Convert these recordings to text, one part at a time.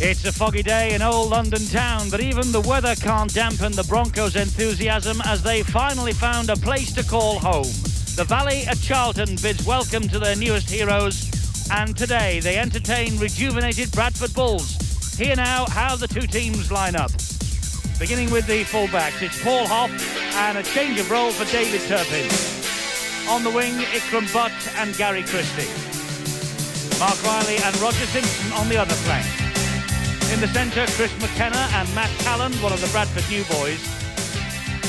It's a foggy day in old London town, but even the weather can't dampen the Broncos' enthusiasm as they finally found a place to call home. The Valley at Charlton bids welcome to their newest heroes, and today they entertain rejuvenated Bradford Bulls. Here now how the two teams line up. Beginning with the fullbacks, it's Paul Hoff and a change of role for David Turpin. On the wing, Ikram Butt and Gary Christie. Mark Riley and Roger Simpson on the other flank. In the centre, Chris McKenna and Matt Callan, one of the Bradford new boys.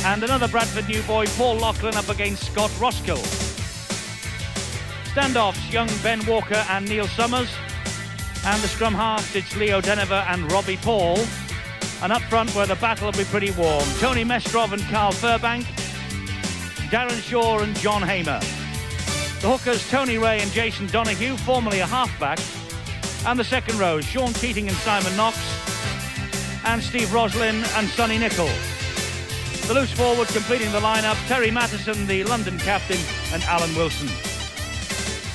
And another Bradford new boy, Paul Loughlin, up against Scott Roskill. Standoffs, young Ben Walker and Neil Summers. And the scrum halves, it's Leo Denver and Robbie Paul. And up front, where the battle will be pretty warm, Tony Mestrov and Carl Furbank. Darren Shaw and John Hamer. The hookers, Tony Ray and Jason Donoghue, formerly a halfback. And the second row, Sean Keating and Simon Knox, and Steve Roslin and Sonny Nicholl. The loose forward completing the lineup, Terry Mattison, the London captain, and Alan Wilson.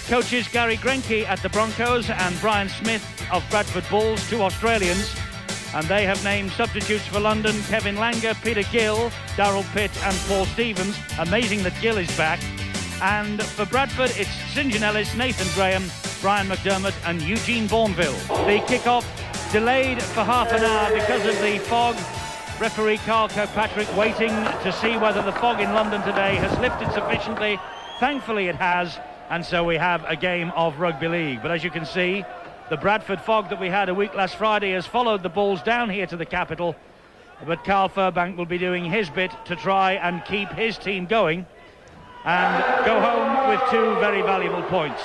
Coaches Gary Grenke at the Broncos and Brian Smith of Bradford Bulls, two Australians, and they have named substitutes for London Kevin Langer, Peter Gill, Darryl Pitt and Paul Stevens. Amazing that Gill is back. And for Bradford, it's St John Ellis, Nathan Graham, Brian McDermott and Eugene Bourneville. The kick-off delayed for half an hour because of the fog. Referee Carl Kirkpatrick waiting to see whether the fog in London today has lifted sufficiently. Thankfully it has, and so we have a game of rugby league. But as you can see, the Bradford fog that we had a week last Friday has followed the Bulls down here to the capital. But Carl Furbank will be doing his bit to try and keep his team going and go home with two very valuable points.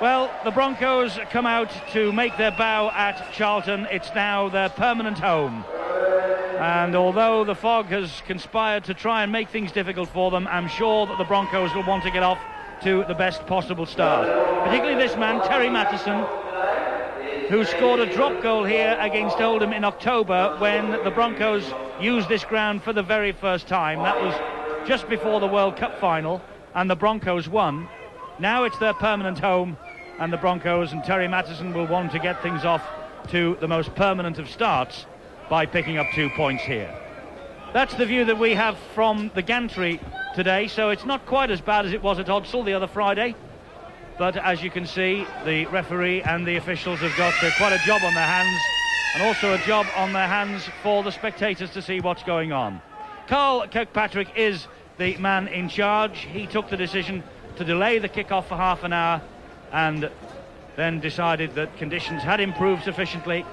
Well, the Broncos come out to make their bow at Charlton. It's now their permanent home. And although the fog has conspired to try and make things difficult for them, I'm sure that the Broncos will want to get off to the best possible start. Particularly this man, Terry Mattison, who scored a drop goal here against Oldham in October when the Broncos used this ground for the very first time. That was just before the World Cup final, and the Broncos won. Now it's their permanent home, and the Broncos and Terry Mattison will want to get things off to the most permanent of starts by picking up 2 points here. That's the view that we have from the gantry today, so it's not quite as bad as it was at Odsal the other Friday. But as you can see, the referee and the officials have got quite a job on their hands, and also a job on their hands for the spectators to see what's going on. Carl Kirkpatrick is the man in charge. He took the decision to delay the kick-off for half an hour and then decided that conditions had improved sufficiently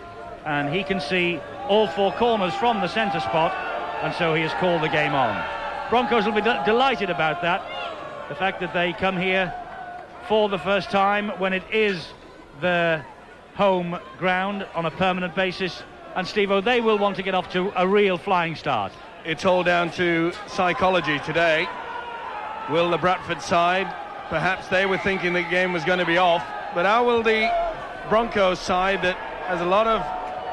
and he can see all four corners from the centre spot, and so he has called the game on. Broncos will be delighted about that, the fact that they come here for the first time when it is their home ground on a permanent basis, and Steve-O, they will want to get off to a real flying start. It's all down to psychology today. Will the Bradford side, perhaps they were thinking the game was going to be off, but how will the Broncos side that has a lot of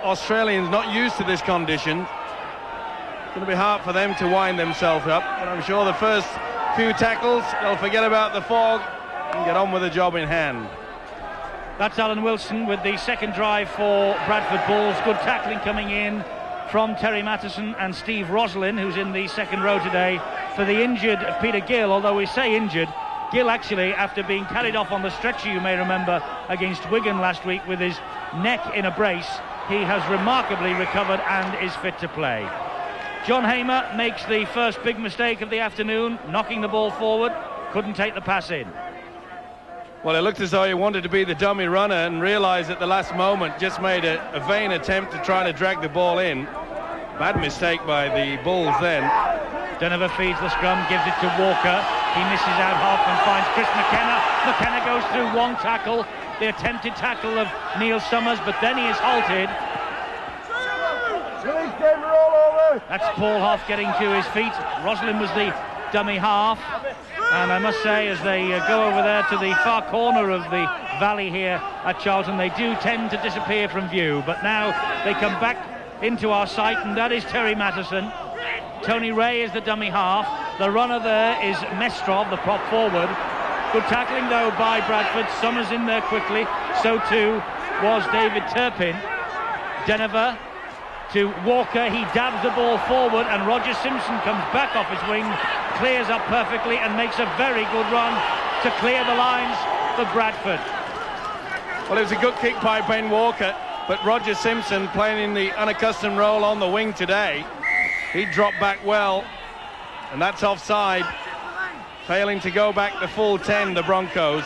Australians not used to this condition, it's going to be hard for them to wind themselves up, but I'm sure the first few tackles they'll forget about the fog and get on with the job in hand. That's Alan Wilson with the second drive for Bradford Bulls. Good tackling coming in from Terry Mattison and Steve Roslin, who's in the second row today, for the injured Peter Gill. Although we say injured, Gill actually, after being carried off on the stretcher, you may remember, against Wigan last week with his neck in a brace, he has remarkably recovered and is fit to play. John Hamer makes the first big mistake of the afternoon, knocking the ball forward, couldn't take the pass in. Well, it looked as though he wanted to be the dummy runner and realised at the last moment, just made a vain attempt to try to drag the ball in. Bad mistake by the Bulls then. Denver feeds the scrum, gives it to Walker. He misses out half and finds Chris McKenna. McKenna goes through one tackle, the attempted tackle of Neil Summers, but then he is halted. That's Paul Hoff getting to his feet. Roslin was the dummy half. And I must say, as they go over there to the far corner of the valley here at Charlton, they do tend to disappear from view. But now they come back into our sight, and that is Terry Mattison. Tony Ray is the dummy half. The runner there is Mestrov, the prop forward. Good tackling, though, by Bradford. Summers in there quickly. So, too, was David Turpin. Denver to Walker, he dabs the ball forward and Roger Simpson comes back off his wing, clears up perfectly and makes a very good run to clear the lines for Bradford. Well, it was a good kick by Ben Walker, but Roger Simpson, playing in the unaccustomed role on the wing today, he dropped back well, and that's offside, failing to go back the full 10, the Broncos.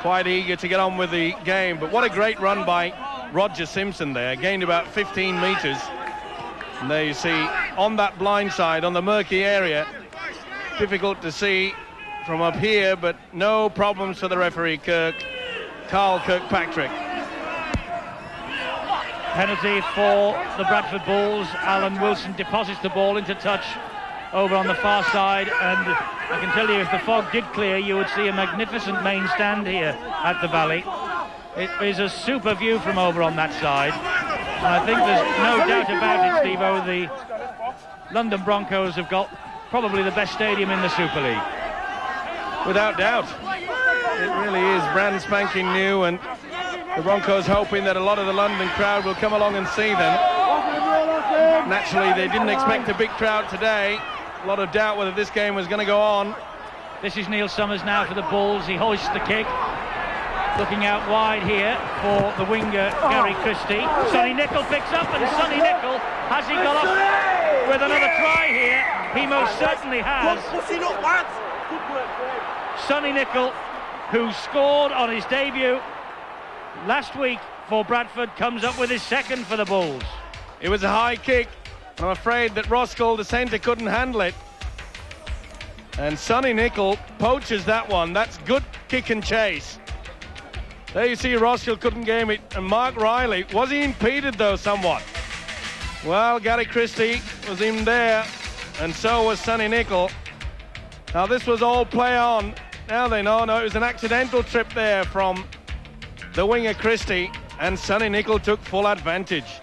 Quite eager to get on with the game, but what a great run by Roger Simpson there, gained about 15 metres. And there you see, on that blind side, on the murky area, difficult to see from up here, but no problems for the referee, Carl Kirkpatrick. Penalty for the Bradford Bulls. Alan Wilson deposits the ball into touch over on the far side, and I can tell you, if the fog did clear, you would see a magnificent main stand here at the Valley. It is a super view from over on that side, and I think there's no doubt about it, Steve-O, the London Broncos have got probably the best stadium in the Super League. Without doubt. It really is brand spanking new, and the Broncos hoping that a lot of the London crowd will come along and see them. Naturally, they didn't expect a big crowd today. A lot of doubt whether this game was going to go on. This is Neil Summers now for the Bulls. He hoists the kick. Looking out wide here for the winger, Gary Christie. Sonny Nicol picks up, and Sonny Nicol, has he got up with another try here? He most certainly has. Sonny Nicol, who scored on his debut last week for Bradford, comes up with his second for the Bulls. It was a high kick. I'm afraid that Roskell, the centre, couldn't handle it. And Sonny Nicol poaches that one. That's good kick and chase. There you see Roskell couldn't game it. And Mark Riley, was he impeded though somewhat? Well, Gary Christie was in there, and so was Sonny Nicol. Now this was all play on. Now they know, no, it was an accidental trip there from the winger Christie, and Sonny Nicol took full advantage.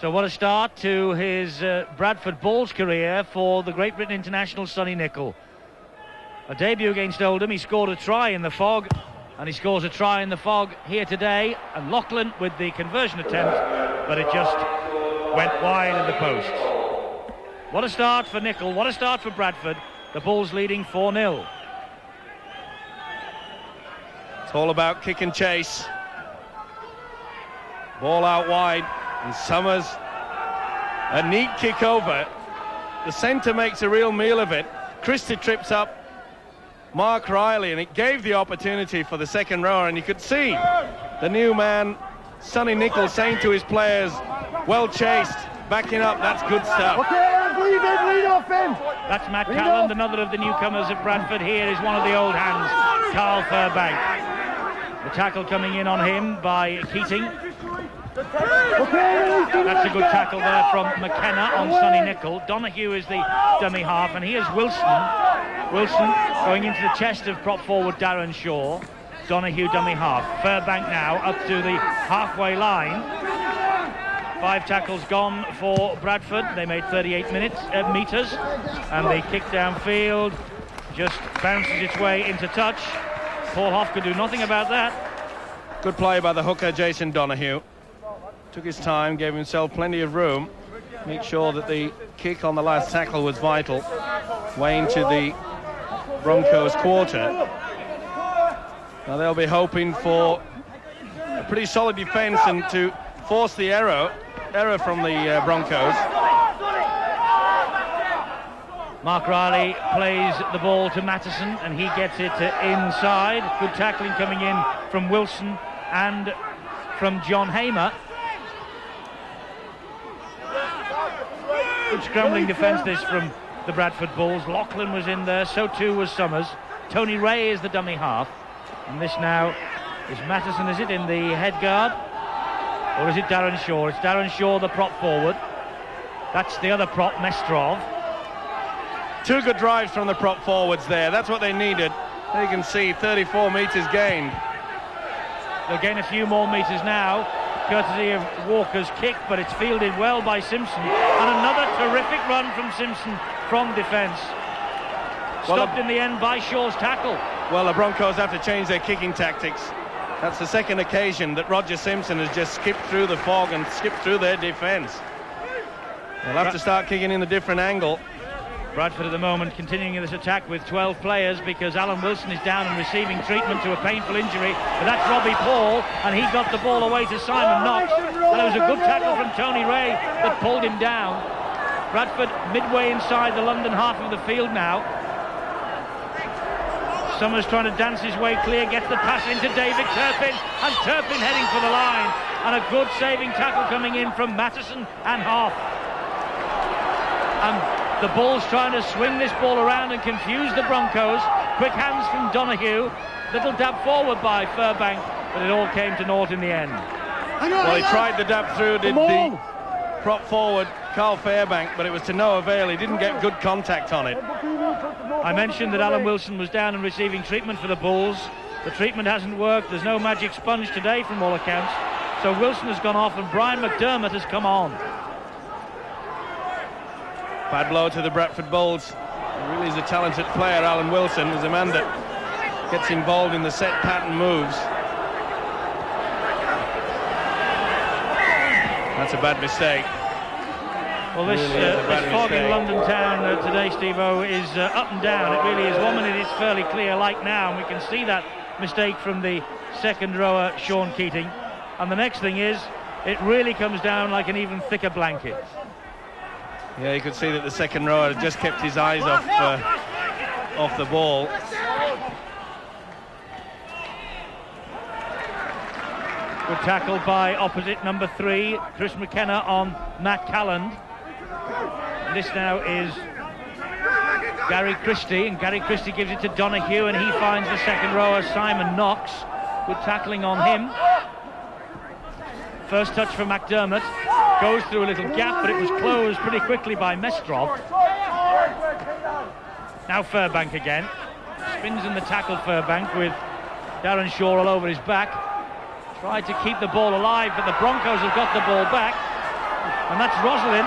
So what a start to his Bradford Bulls career for the Great Britain international Sonny Nicol. A debut against Oldham, he scored a try in the fog, and he scores a try in the fog here today, and Lachlan with the conversion attempt, but it just went wide of the posts. What a start for Nicol, what a start for Bradford. The Bulls leading 4-0. It's all about kick and chase. Ball out wide, and Summers, a neat kick over. The centre makes a real meal of it. Christie trips up Mark Riley, and it gave the opportunity for the second rower, and you could see the new man, Sonny Nicol, saying to his players, well chased, backing up, that's good stuff. That's Matt Calland, another of the newcomers at Bradford. Here is one of the old hands, Carl Furbank. The tackle coming in on him by Keating. That's a good tackle there from McKenna on Sonny Nicol. Donahue is the dummy half, and here's Wilson. Wilson going into the chest of prop forward Darren Shaw. Donahue dummy half. Furbank now up to the halfway line. 5 tackles gone for Bradford. They made 38 metres, and the kick downfield just bounces its way into touch. Paul Hoff could do nothing about that. Good play by the hooker Jason Donahue. Took his time, gave himself plenty of room. Make sure that the kick on the last tackle was vital. Way into the Broncos quarter. Now they'll be hoping for a pretty solid defence and to force the error from the Broncos. Mark Riley plays the ball to Mattison, and he gets it inside. Good tackling coming in from Wilson and from John Hamer. Good scrambling defence this from the Bradford Bulls. Lachlan was in there, so too was Summers. Tony Ray is the dummy half, and this now is Mattison, is it, in the head guard? Or is it Darren Shaw? It's Darren Shaw, the prop forward. That's the other prop, Mestrov. 2 good drives from the prop forwards there. That's what they needed. There you can see 34 metres gained. They'll gain a few more metres now, courtesy of Walker's kick, but it's fielded well by Simpson. And another terrific run from Simpson from defence. Stopped in the end by Shaw's tackle. Well, the Broncos have to change their kicking tactics. That's the second occasion that Roger Simpson has just skipped through the fog and skipped through their defence. They'll have to start kicking in a different angle. Bradford at the moment continuing this attack with 12 players because Alan Wilson is down and receiving treatment to a painful injury. But that's Robbie Paul, and he got the ball away to Simon Knox. And it was a good tackle from Tony Ray that pulled him down. Bradford midway inside the London half of the field now. Summers trying to dance his way clear, gets the pass into David Turpin, and Turpin heading for the line. And a good saving tackle coming in from Mattison and Hoff. And the Bulls trying to swing this ball around and confuse the Broncos. Quick hands from Donahue. Little dab forward by Furbank, but it all came to naught in the end. Well, he tried the dab through, did the prop forward, Carl Fairbank, but it was to no avail. He didn't get good contact on it. I mentioned that Alan Wilson was down and receiving treatment for the Bulls. The treatment hasn't worked. There's no magic sponge today from all accounts. So Wilson has gone off and Brian McDermott has come on. Bad blow to the Bradford Bulls. He really is a talented player, Alan Wilson. Is a man that gets involved in the set pattern moves. That's a bad mistake. Well, this fog in London town today, Steve-O, is up and down. It really is. 1 minute it's fairly clear like now, and we can see that mistake from the second rower, Sean Keating. And the next thing is, it really comes down like an even thicker blanket. Yeah, you could see that the second rower had just kept his eyes off the ball. Good tackle by opposite number 3, Chris McKenna on Matt Calland. And this now is Gary Christie, and Gary Christie gives it to Donahue, and he finds the second rower, Simon Knox. Good tackling on him. First touch for McDermott. Goes through a little gap, but it was closed pretty quickly by Mestrov. Now Furbank again. Spins in the tackle, Furbank, with Darren Shaw all over his back. Tried to keep the ball alive, but the Broncos have got the ball back. And that's Roslin.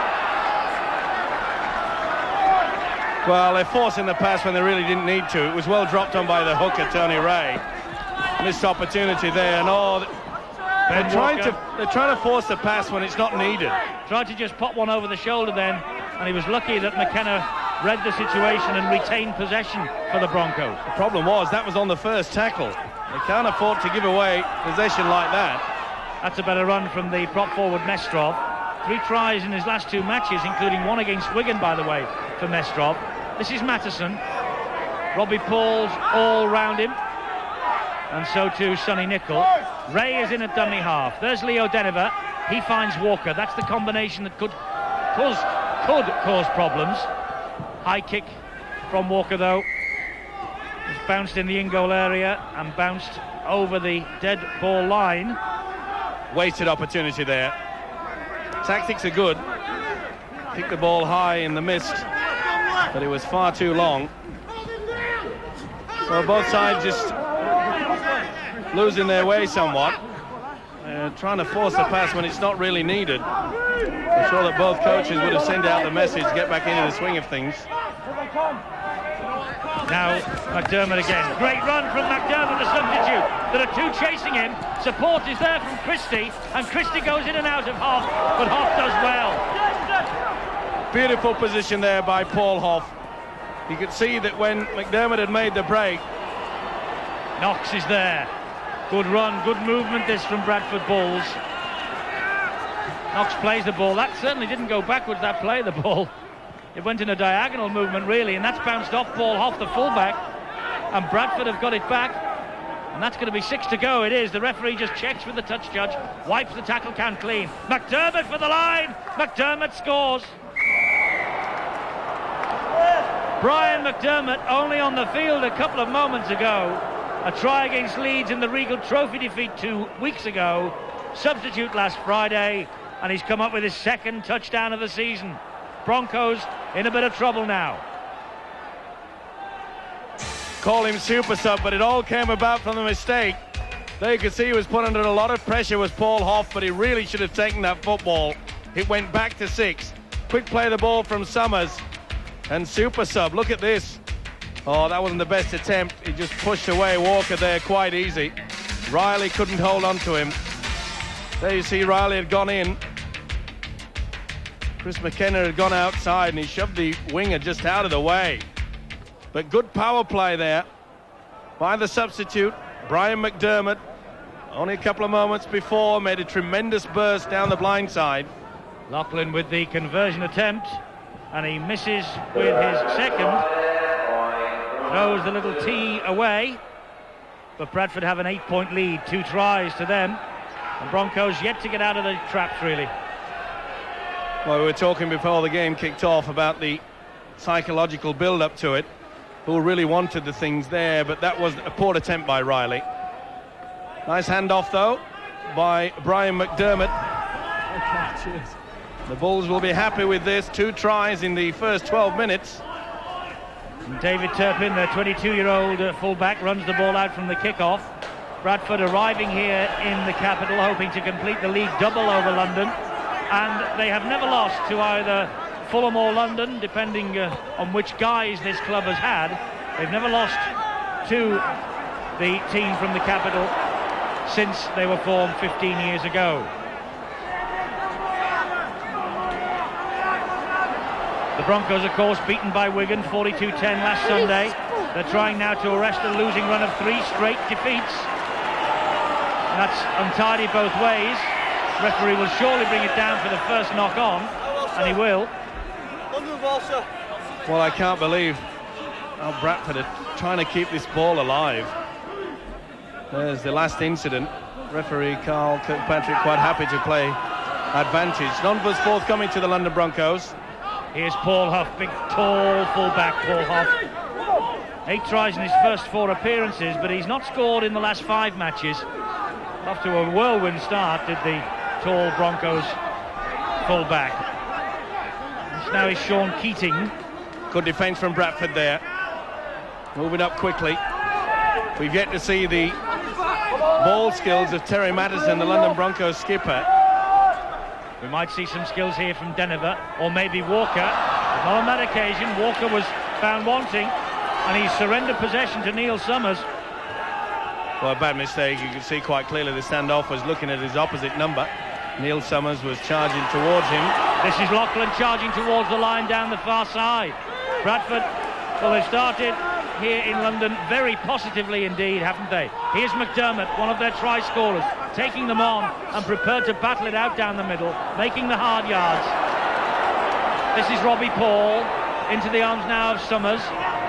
Well, they're forcing the pass when they really didn't need to. It was well dropped on by the hooker, Tony Ray. Missed opportunity there, and they're trying to force the pass when it's not needed. Tried to just pop one over the shoulder then, and he was lucky that McKenna read the situation and retained possession for the Broncos. The problem was that was on the first tackle. They can't afford to give away possession like that. That's a better run from the prop forward Mestrov. 3 tries in his last 2 matches, including one against Wigan, by the way, for Mestrov. This is Mattison. Robbie Paul's all round him, and so too Sonny Nicol. Ray is in at dummy half. There's Leo Denver. He finds Walker. That's the combination that could cause problems. High kick from Walker, though. It's bounced in the in-goal area and bounced over the dead ball line. Wasted opportunity there. Tactics are good. Kick the ball high in the mist, but it was far too long. So both sides just losing their way somewhat, trying to force the pass when it's not really needed. I'm sure that both coaches would have sent out the message, get back into the swing of things. Now McDermott again. Great run from McDermott, the substitute. There are 2 chasing him. Support is there from Christie, and Christie goes in and out of Hoff, but Hoff does well. Beautiful position there by Paul Hoff. You could see that when McDermott had made the break. Knox is there. Good run, good movement this from Bradford Bulls. Knox plays the ball. That certainly didn't go backwards, that play, the ball. It went in a diagonal movement, really, and that's bounced off Paul Hoff, the fullback. And Bradford have got it back. And that's going to be 6 to go. It is. The referee just checks with the touch judge, wipes the tackle can clean. McDermott for the line. McDermott scores. Brian McDermott only on the field a couple of moments ago. A try against Leeds in the Regal Trophy defeat 2 weeks ago. Substitute last Friday, and he's come up with his 2nd touchdown of the season. Broncos in a bit of trouble now. Call him super sub, but it all came about from the mistake. There you could see he was put under a lot of pressure, was Paul Hoff, but he really should have taken that football. It went back to 6. Quick play the ball from Summers, and super sub. Look at this. Oh, that wasn't the best attempt. He just pushed away Walker there quite easy. Riley couldn't hold on to him. There you see Riley had gone in. Chris McKenna had gone outside and he shoved the winger just out of the way. But good power play there by the substitute, Brian McDermott. Only a couple of moments before, made a tremendous burst down the blind side. Loughlin with the conversion attempt, and he misses with his second. Throws the little tee away, but Bradford have an 8-point lead, 2 tries to them. And Broncos yet to get out of the traps, really. Well, we were talking before the game kicked off about the psychological build-up to it. Who really wanted the things there, but that was a poor attempt by Riley. Nice handoff, though, by Brian McDermott. Cheers. The Bulls will be happy with this. 2 tries in the first 12 minutes. And David Turpin, the 22-year-old fullback, runs the ball out from the kickoff. Bradford arriving here in the capital, hoping to complete the league double over London. And they have never lost to either Fulham or London, depending on which guys this club has had. They've never lost to the team from the capital since they were formed 15 years ago. The Broncos, of course, beaten by Wigan 42-10 last Sunday. They're trying now to arrest a losing run of 3 straight defeats. That's untidy both ways. Referee will surely bring it down for the first knock on, and he will. Well, I can't believe how Bradford are trying to keep this ball alive. There's the last incident. Referee Carl Kirkpatrick quite happy to play advantage. None was forthcoming to the London Broncos. Here's Paul Huff, big tall fullback Paul Huff. 8 tries in his first 4 appearances, but he's not scored in the last 5 matches. Off to a whirlwind start did the tall Broncos fullback. This now is Sean Keating. Good defence from Bradford there. Moving up quickly. We've yet to see the ball skills of Terry Maddison, the London Broncos skipper. We might see some skills here from Deniver, or maybe Walker. But not on that occasion. Walker was found wanting, and he surrendered possession to Neil Summers. Well, a bad mistake. You can see quite clearly the standoff was looking at his opposite number. Neil Summers was charging towards him. This is Loughlin charging towards the line down the far side. Bradford, well, they've started here in London very positively indeed, haven't they? Here's McDermott, one of their try scorers, taking them on and prepared to battle it out down the middle, making the hard yards. This is Robbie Paul into the arms now of Summers,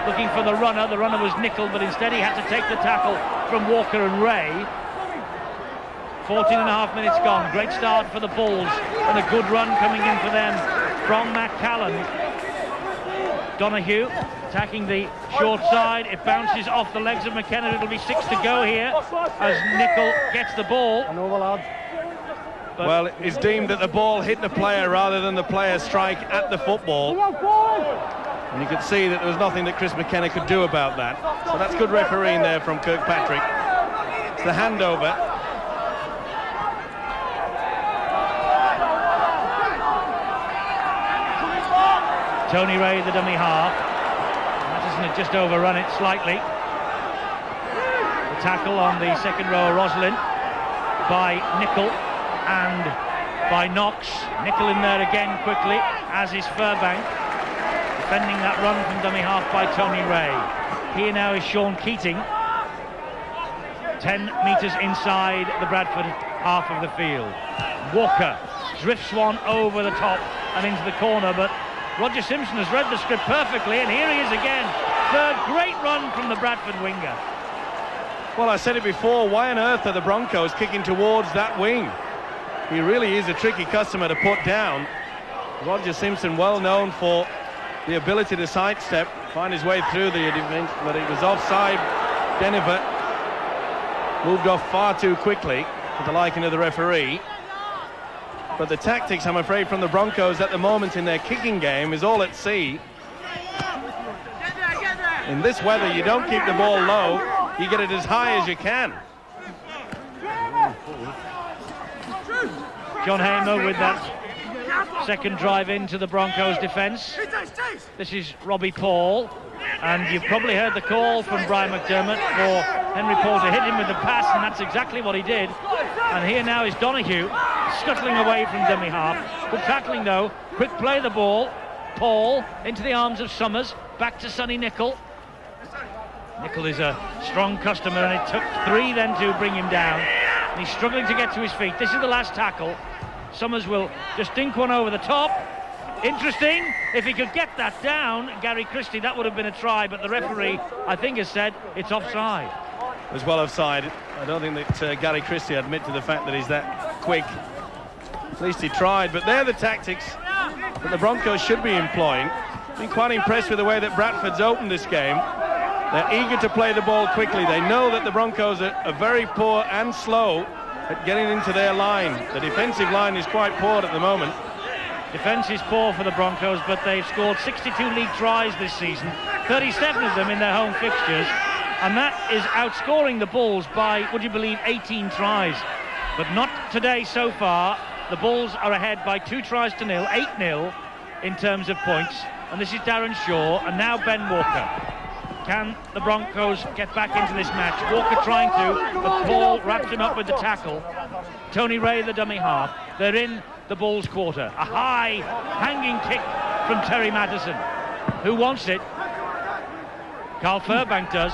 looking for the runner. The runner was Nickel, but instead he had to take the tackle from Walker and Ray. 14 and a half minutes gone. Great start for the Bulls, and a good run coming in for them from Matt Callan. Donahue attacking the short side. It bounces off the legs of McKenna. It'll be 6 to go here as Nickel gets the ball. But well, it's deemed that the ball hit the player rather than the player strike at the football. And you could see that there was nothing that Chris McKenna could do about that. So that's good refereeing there from Kirkpatrick. It's the handover. Tony Ray, the dummy half. Mattison had just overrun it slightly. The tackle on the second row, Roslin, by Nickel and by Knox. Nickel in there again quickly, as is Furbank. Defending that run from dummy half by Tony Ray. Here now is Sean Keating. 10 metres inside the Bradford half of the field. Walker drifts one over the top and into the corner, but Roger Simpson has read the script perfectly, and here he is again. Third great run from the Bradford winger. Well, I said it before, why on earth are the Broncos kicking towards that wing? He really is a tricky customer to put down. Roger Simpson, well known for the ability to sidestep, find his way through the defence, but it was offside. Deniver moved off far too quickly for the liking of the referee. But the tactics, I'm afraid, from the Broncos at the moment in their kicking game is all at sea. In this weather, you don't keep the ball low, you get it as high as you can. John Hamer with that second drive into the Broncos defence. This is Robbie Paul. And you've probably heard the call from Brian McDermott for Henry Paul to hit him with the pass, and that's exactly what he did. And here now is Donoghue scuttling away from dummy half. Good tackling though, quick play the ball. Paul into the arms of Summers, back to Sonny Nicol. Nicol is a strong customer, and it took 3 then to bring him down. And he's struggling to get to his feet. This is the last tackle. Summers will just dink one over the top. Interesting, if he could get that down, Gary Christie, that would have been a try, but the referee, I think, has said it's offside. It was well offside. I don't think that Gary Christie admit to the fact that he's that quick. At least he tried, but they're the tactics that the Broncos should be employing. Been quite impressed with the way that Bradford's opened this game. They're eager to play the ball quickly. They know that the Broncos are very poor and slow at getting into their line. The defensive line is quite poor at the moment. Defence is poor for the Broncos, but they've scored 62 league tries this season, 37 of them in their home fixtures, and that is outscoring the Bulls by, would you believe, 18 tries. But not today so far. The Bulls are ahead by 2 tries to nil, 8-0 in terms of points, and this is Darren Shaw and now Ben Walker. Can the Broncos get back into this match? Walker trying to, but Paul wraps him up with the tackle. Tony Ray, the dummy half. They're in the Bulls' quarter. A high hanging kick from Terry Madison. Who wants it? Carl Furbank does.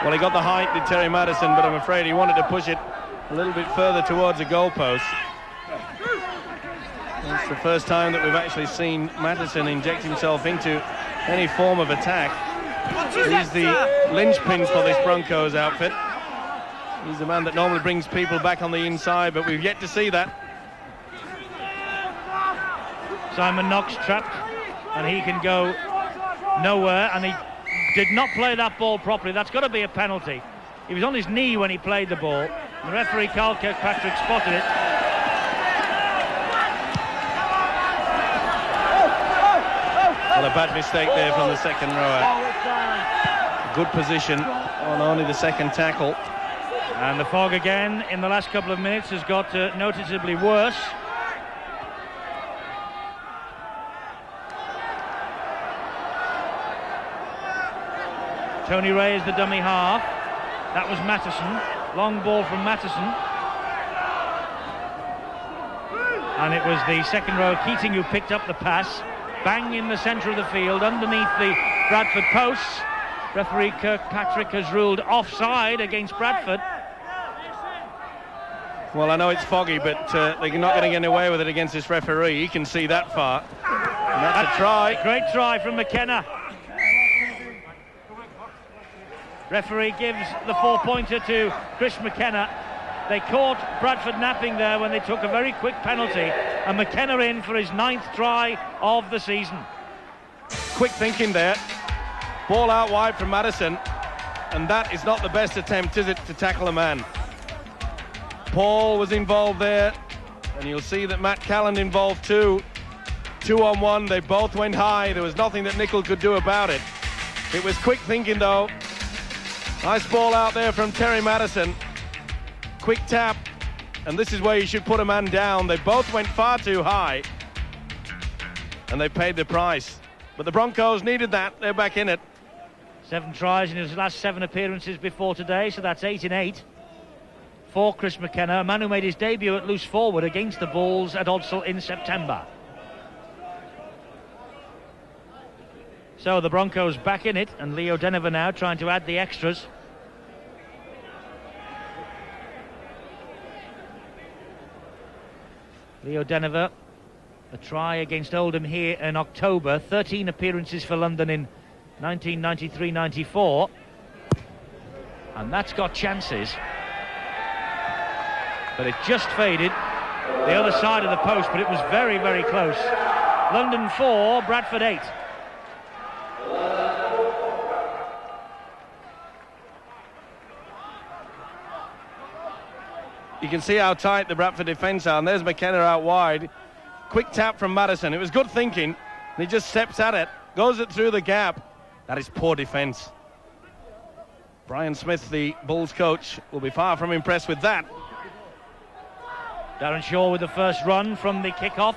Well, he got the height, did Terry Madison, but I'm afraid he wanted to push it a little bit further towards the goalpost. It's the first time that we've actually seen Madison inject himself into any form of attack. He's the linchpin for this Broncos outfit. He's the man that normally brings people back on the inside, but we've yet to see that. Simon Knox trapped, and he can go nowhere, and he did not play that ball properly. That's got to be a penalty. He was on his knee when he played the ball. The referee, Carl Kirkpatrick, spotted it. Well, a bad mistake there from the second rower. Good position on only the second tackle. And the fog again in the last couple of minutes has got noticeably worse. Tony Ray is the dummy half. That was Mattison. Long ball from Mattison. And it was the second row, Keating, who picked up the pass. Bang in the centre of the field, underneath the Bradford posts. Referee Kirkpatrick has ruled offside against Bradford. Well, I know it's foggy, but they're not going to get away with it against this referee. He can see that far. And that's a try. Great try from McKenna. Referee gives the 4-pointer to Chris McKenna. They caught Bradford napping there when they took a very quick penalty, and McKenna in for his 9th try of the season. Quick thinking there. Ball out wide from Madison, and that is not the best attempt, is it, to tackle a man? Paul was involved there, and you'll see that Matt Calland involved too. 2-on-1, they both went high. There was nothing that Nicol could do about it. It was quick thinking though. Nice ball out there from Terry Madison. Quick tap, and this is where you should put a man down. They both went far too high, and they paid the price. But the Broncos needed that. They're back in it. 7 tries in his last 7 appearances before today, so that's 8 in 8 for Chris McKenna, a man who made his debut at loose forward against the Bulls at Odsal in September. So the Broncos back in it, and Leo Denver now trying to add the extras. Leo Denver, a try against Oldham here in October, 13 appearances for London in 1993-94, and that's got chances, but it just faded the other side of the post, but it was very, very close. London 4, Bradford 8. You can see how tight the Bradford defence are, and there's McKenna out wide. Quick tap from Madison. It was good thinking. He just steps at it, goes it through the gap. That is poor defence. Brian Smith, the Bulls coach, will be far from impressed with that. Darren Shaw with the first run from the kick-off.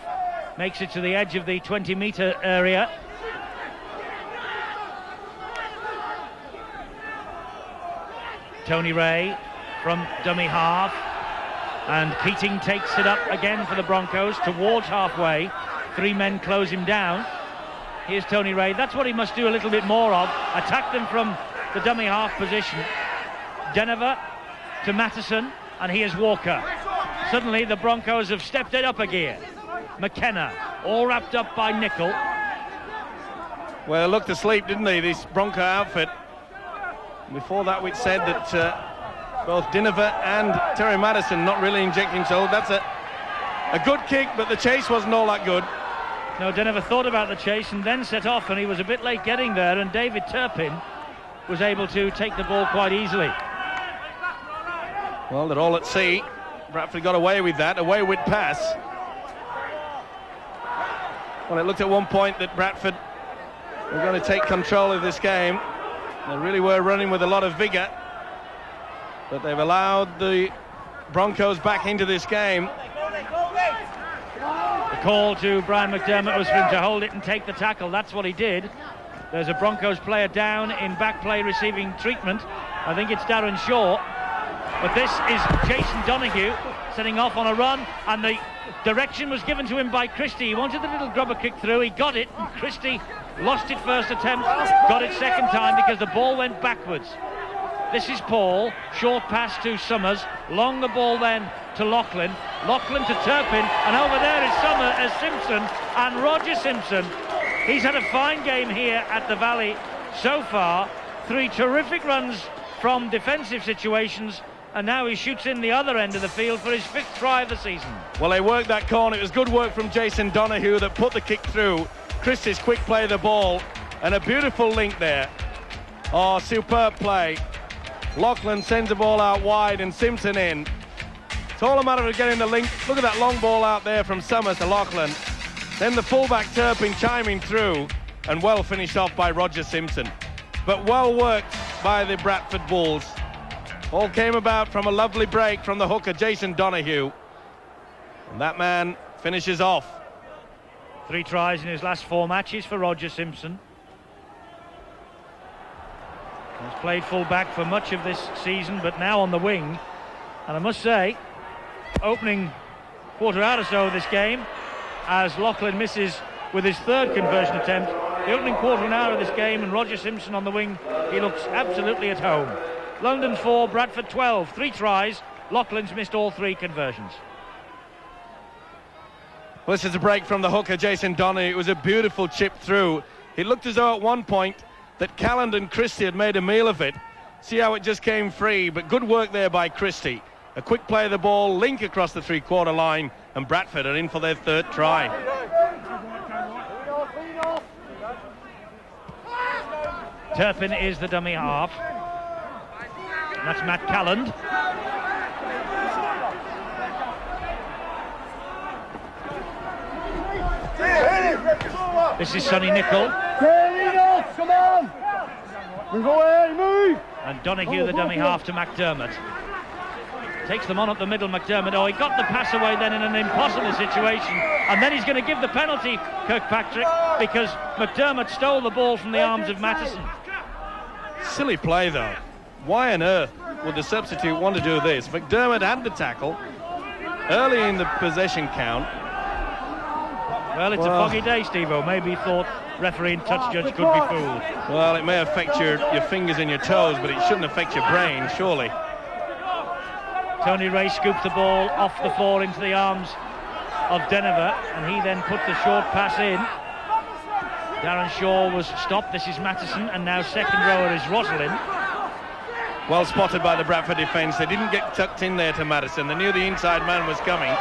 Makes it to the edge of the 20-metre area. Tony Ray from dummy half, and Keating takes it up again for the Broncos towards halfway. 3 men close him down. Here's Tony Ray. That's what he must do a little bit more of. Attack them from the dummy half position. Denver to Mattison, and here's Walker. Suddenly the Broncos have stepped it up a gear. McKenna, all wrapped up by Nickel. Well, they looked asleep, didn't they, this Bronco outfit? Before that, we'd said that both Dinover and Terry Madison not really injecting, so that's a good kick, but the chase wasn't all that good. No, Dinover thought about the chase and then set off, and he was a bit late getting there, and David Turpin was able to take the ball quite easily. Well, they're all at sea. Bradford got away with that, away with pass. Well, it looked at one point that Bradford were going to take control of this game. They really were running with a lot of vigour, but they've allowed the Broncos back into this game. The call to Brian McDermott was for him to hold it and take the tackle. That's what he did. There's a Broncos player down in back play receiving treatment. I think it's Darren Shaw. But this is Jason Donoghue setting off on a run, and the direction was given to him by Christie. He wanted the little grubber kick through, he got it, and Christie lost it first attempt, got it second time because the ball went backwards. This is Paul, short pass to Summers, long the ball then to Lachlan to Turpin, and over there is Simpson, and Roger Simpson. He's had a fine game here at the Valley so far. 3 terrific runs from defensive situations, and now he shoots in the other end of the field for his 5th try of the season. Well, they worked that corner. It was good work from Jason Donoghue that put the kick through. Christie's quick play of the ball, and a beautiful link there. Oh, superb play. Lachlan sends the ball out wide and Simpson in. It's all a matter of getting the link. Look at that long ball out there from Summers to Lachlan. Then the fullback Turpin chiming through, and well finished off by Roger Simpson. But well worked by the Bradford Bulls. All came about from a lovely break from the hooker Jason Donoghue. And that man finishes off. 3 tries in his last 4 matches for Roger Simpson. He's played full-back for much of this season, but now on the wing. And I must say, opening quarter hour or so of this game, as Lachlan misses with his 3rd conversion attempt, the opening quarter of an hour of this game, and Roger Simpson on the wing, he looks absolutely at home. London 4, Bradford 12, 3 tries. Lachlan's missed all 3 conversions. Well, this is a break from the hooker Jason Donoghue. It was a beautiful chip through. It looked as though at one point that Calland and Christie had made a meal of it. See how it just came free, but good work there by Christie. A quick play of the ball, link across the 3-quarter line, and Bradford are in for their 3rd try. Turpin is the dummy half. That's Matt Calland. This is Sonny Nickel. Come on! Move away, move! And Donoghue, the dummy half, to McDermott. Takes them on up the middle, McDermott. Oh, he got the pass away then in an impossible situation. And then he's going to give the penalty, Kirkpatrick, because McDermott stole the ball from the arms of Mattison. Silly play, though. Why on earth would the substitute want to do this? McDermott had the tackle early in the possession count. Well, it's a foggy day, Steve-O. Maybe he thought referee and touch judge could be fooled. Well, it may affect your fingers and your toes, but it shouldn't affect your brain, surely. Tony Ray scooped the ball off the floor into the arms of Denver, and he then put the short pass in. Darren Shaw was stopped. This is Mattison, and now second rower is Rosalind. Well spotted by the Bradford defence. They didn't get tucked in there to Madison. They knew the inside man was coming.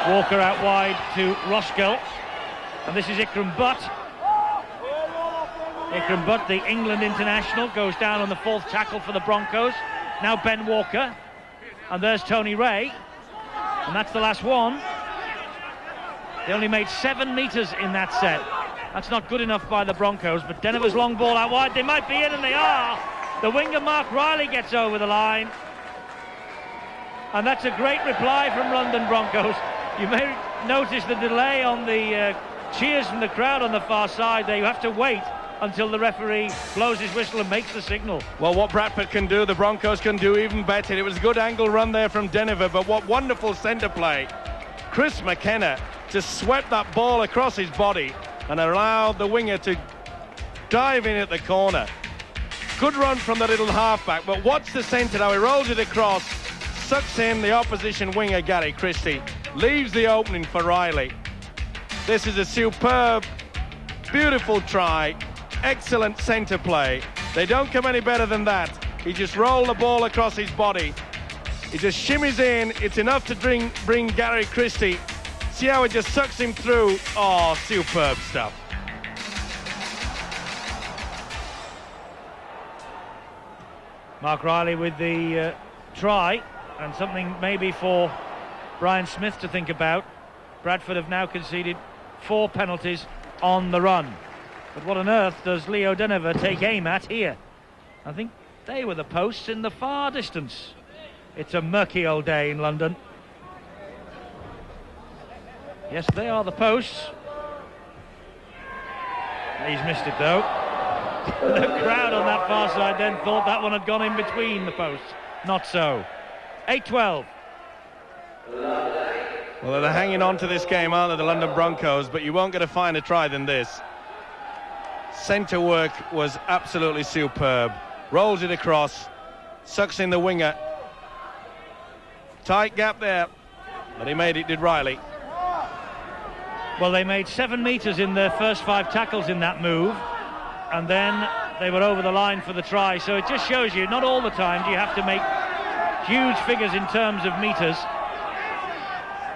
Walker out wide to Roskill, and this is Ikram Butt. Ikram Butt, the England international, goes down on the 4th tackle for the Broncos. Now Ben Walker, and there's Tony Ray, and that's the last one. They only made 7 metres in that set. That's not good enough by the Broncos, but Denver's long ball out wide. They might be in, and they are. The winger Mark Riley gets over the line, and that's a great reply from London Broncos. You may notice the delay on the cheers from the crowd on the far side there. You have to wait until the referee blows his whistle and makes the signal. Well, what Bradford can do, the Broncos can do even better. It was a good angle run there from Deniver, but what wonderful centre play. Chris McKenna just swept that ball across his body and allowed the winger to dive in at the corner. Good run from the little halfback, but watch the centre now. He rolls it across, sucks in the opposition winger, Gary Christie, leaves the opening for Riley. This is a superb, beautiful try, excellent centre play. They don't come any better than that. He just rolled the ball across his body. He just shimmies in. It's enough to bring Gary Christie. See how it just sucks him through. Oh, superb stuff. Mark Riley with the try, and something maybe for Brian Smith to think about. Bradford have now conceded 4 penalties on the run. But what on earth does Leo Deniver take aim at here? I think they were the posts in the far distance. It's a murky old day in London. Yes, they are the posts. He's missed it though. The crowd on that far side then thought that one had gone in between the posts. Not so. 8-12. Well, they're hanging on to this game, aren't they, the London Broncos, but you won't get a finer try than this. Centre work was absolutely superb. Rolls it across, sucks in the winger. Tight gap there, but he made it, did Riley. Well, they made 7 metres in their first 5 tackles in that move, and then they were over the line for the try. So it just shows you, not all the time do you have to make huge figures in terms of metres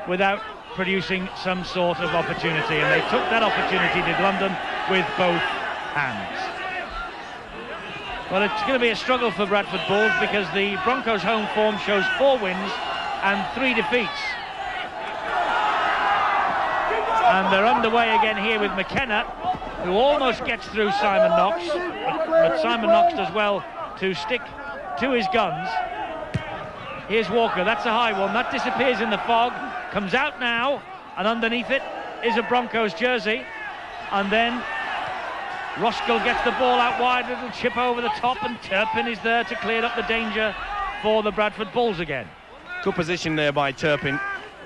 without producing some sort of opportunity, and they took that opportunity, did London, with both hands. Well, it's going to be a struggle for Bradford Bulls because the Broncos' home form shows 4 wins and 3 defeats. And they're underway again here with McKenna, who almost gets through Simon Knox, but Simon Knox does well to stick to his guns. Here's Walker, that's a high one, that disappears in the fog, comes out now, and underneath it is a Broncos jersey, and then Roskell gets the ball out wide, little chip over the top, and Turpin is there to clear up the danger for the Bradford Bulls again. Good position there by Turpin.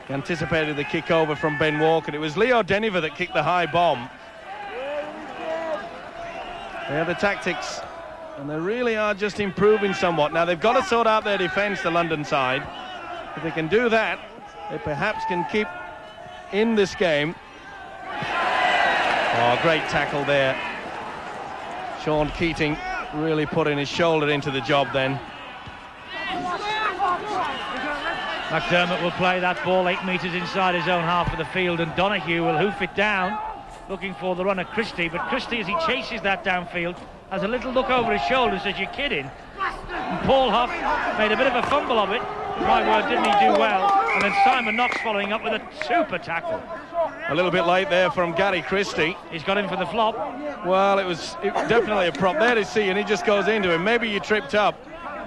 He anticipated the kick over from Ben Walker. It was Leo Deniver that kicked the high bomb. They have the tactics, and they really are just improving somewhat. Now they've got to sort out their defence, the London side. If they can do that, they perhaps can keep in this game. Oh, great tackle there. Sean Keating really putting his shoulder into the job then. McDermott will play that ball 8 metres inside his own half of the field, and Donahue will hoof it down, looking for the runner Christie, but Christie, as he chases that downfield, has a little look over his shoulder and says, "You're kidding." And Paul Huff made a bit of a fumble of it. My word, didn't he do well? And then Simon Knox following up with a super tackle. A little bit late there from Gary Christie. He's got him for the flop. Well, it was definitely a prop there to see, and he just goes into him. Maybe you tripped up,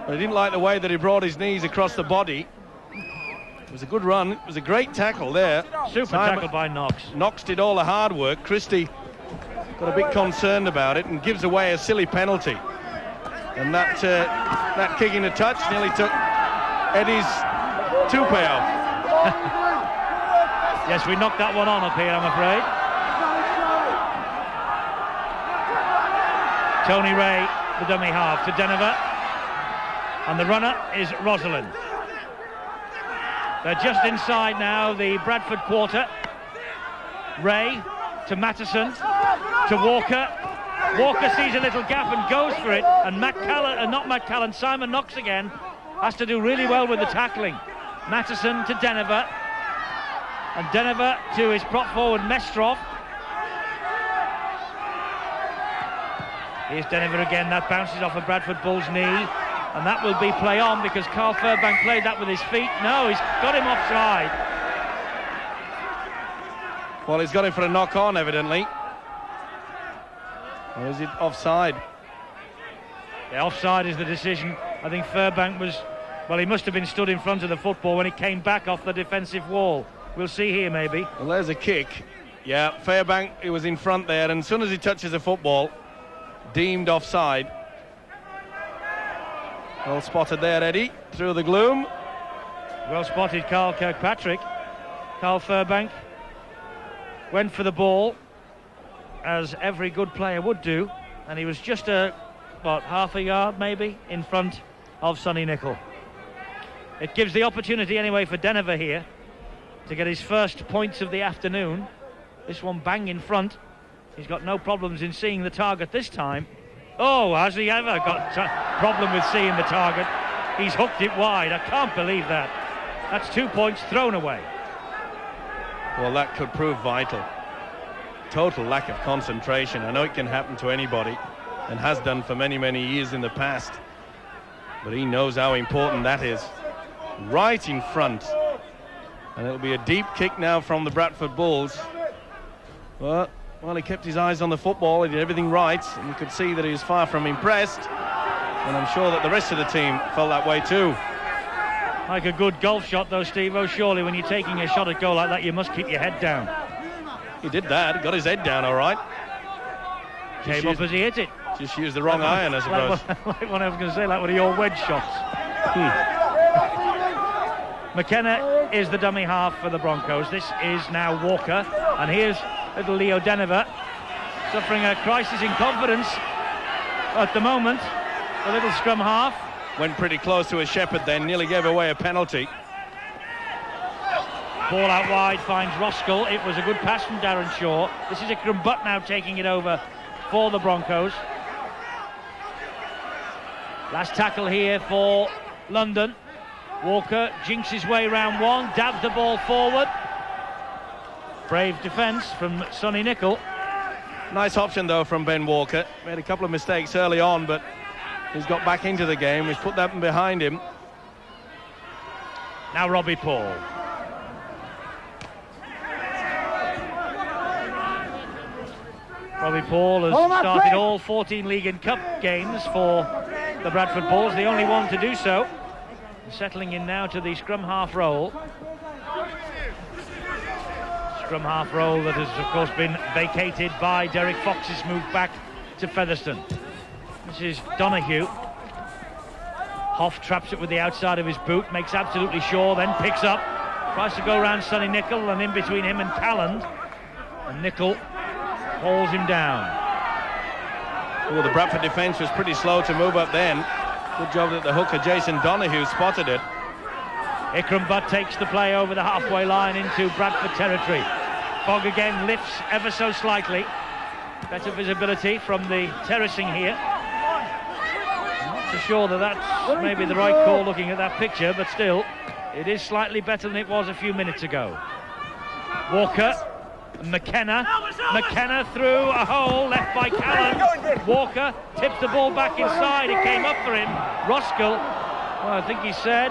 but I didn't like the way that he brought his knees across the body. It was a good run. It was a great tackle there. Super tackle by Knox. Knox did all the hard work. Christie got a bit concerned about it and gives away a silly penalty. And that kick in the touch nearly took Eddie's toupee off. Yes, we knocked that one on up here, I'm afraid. Tony Ray, the dummy half, to Deniver. And the runner is Rosalind. They're just inside now, the Bradford quarter. Ray to Mattison, to Walker. Walker sees a little gap and goes for it, and Simon Knox again has to do really well with the tackling. Mattison to Deniver, and Deniver to his prop forward Mestrov. Here's Deniver again, that bounces off a Bradford Bull's knee, and that will be play on because Carl Furbank played that with his feet. No, he's got him offside. Well, he's got him for a knock on, evidently. Or is it offside? Yeah, offside is the decision. I think Furbank was, well, he must have been stood in front of the football when it came back off the defensive wall. We'll see here, maybe. Well, there's a kick. Yeah, Fairbank, he was in front there, and as soon as he touches the football, deemed offside. Well spotted there, Eddie, through the gloom. Well spotted, Carl Kirkpatrick. Carl Furbank went for the ball, as every good player would do, and he was just half a yard maybe in front of Sonny Nicol. It gives the opportunity anyway for Denover here to get his first points of the afternoon. This one bang in front. He's got no problems in seeing the target this time. Oh, has he ever got a problem with seeing the target? He's hooked it wide. I can't believe that. That's 2 points thrown away. Well, that could prove vital. Total lack of concentration. I know it can happen to anybody, and has done for many, many years in the past. But he knows how important that is. Right in front. And it'll be a deep kick now from the Bradford Bulls. Well, he kept his eyes on the football. He did everything right, and you could see that he was far from impressed. And I'm sure that the rest of the team felt that way too. Like a good golf shot though, Steve-O. Surely when you're taking a shot at goal like that, you must keep your head down. He did that. He got his head down all right. Came up as he hit it. Just used the wrong iron, I suppose. Like what I was going to say, like one of your wedge shots. McKenna is the dummy half for the Broncos. This is now Walker, and here's little Leo Denover suffering a crisis in confidence at the moment. The little scrum half went pretty close to a shepherd then, nearly gave away a penalty. Ball out wide finds Roskell. It was a good pass from Darren Shaw. This is Ikram Butt now taking it over for the Broncos. Last tackle here for London. Walker jinks his way round one, dabs the ball forward. Brave defence from Sonny Nicol. Nice option though from Ben Walker. Made a couple of mistakes early on, but he's got back into the game. He's put that behind him. Now Robbie Paul. Robbie Paul has started all 14 League and Cup games for the Bradford Bulls, the only one to do so. Settling in now to the scrum half role. Scrum half role that has of course been vacated by Derek Fox's move back to Featherstone. This is Donahue. Hoff traps it with the outside of his boot, makes absolutely sure, then picks up, tries to go around Sonny Nicol, and in between him and Calland, and Nicol hauls him down. Well, the Bradford defence was pretty slow to move up then. Good job that the hooker Jason Donahue spotted it. Ikram Butt takes the play over the halfway line into Bradford territory. Fogg again lifts ever so slightly. Better visibility from the terracing here. I'm not so sure that that's maybe the right call looking at that picture, but still, it is slightly better than it was a few minutes ago. Walker, McKenna through a hole left by Callan. Walker tips the ball back inside. It came up for him. Roskell, well, I think he said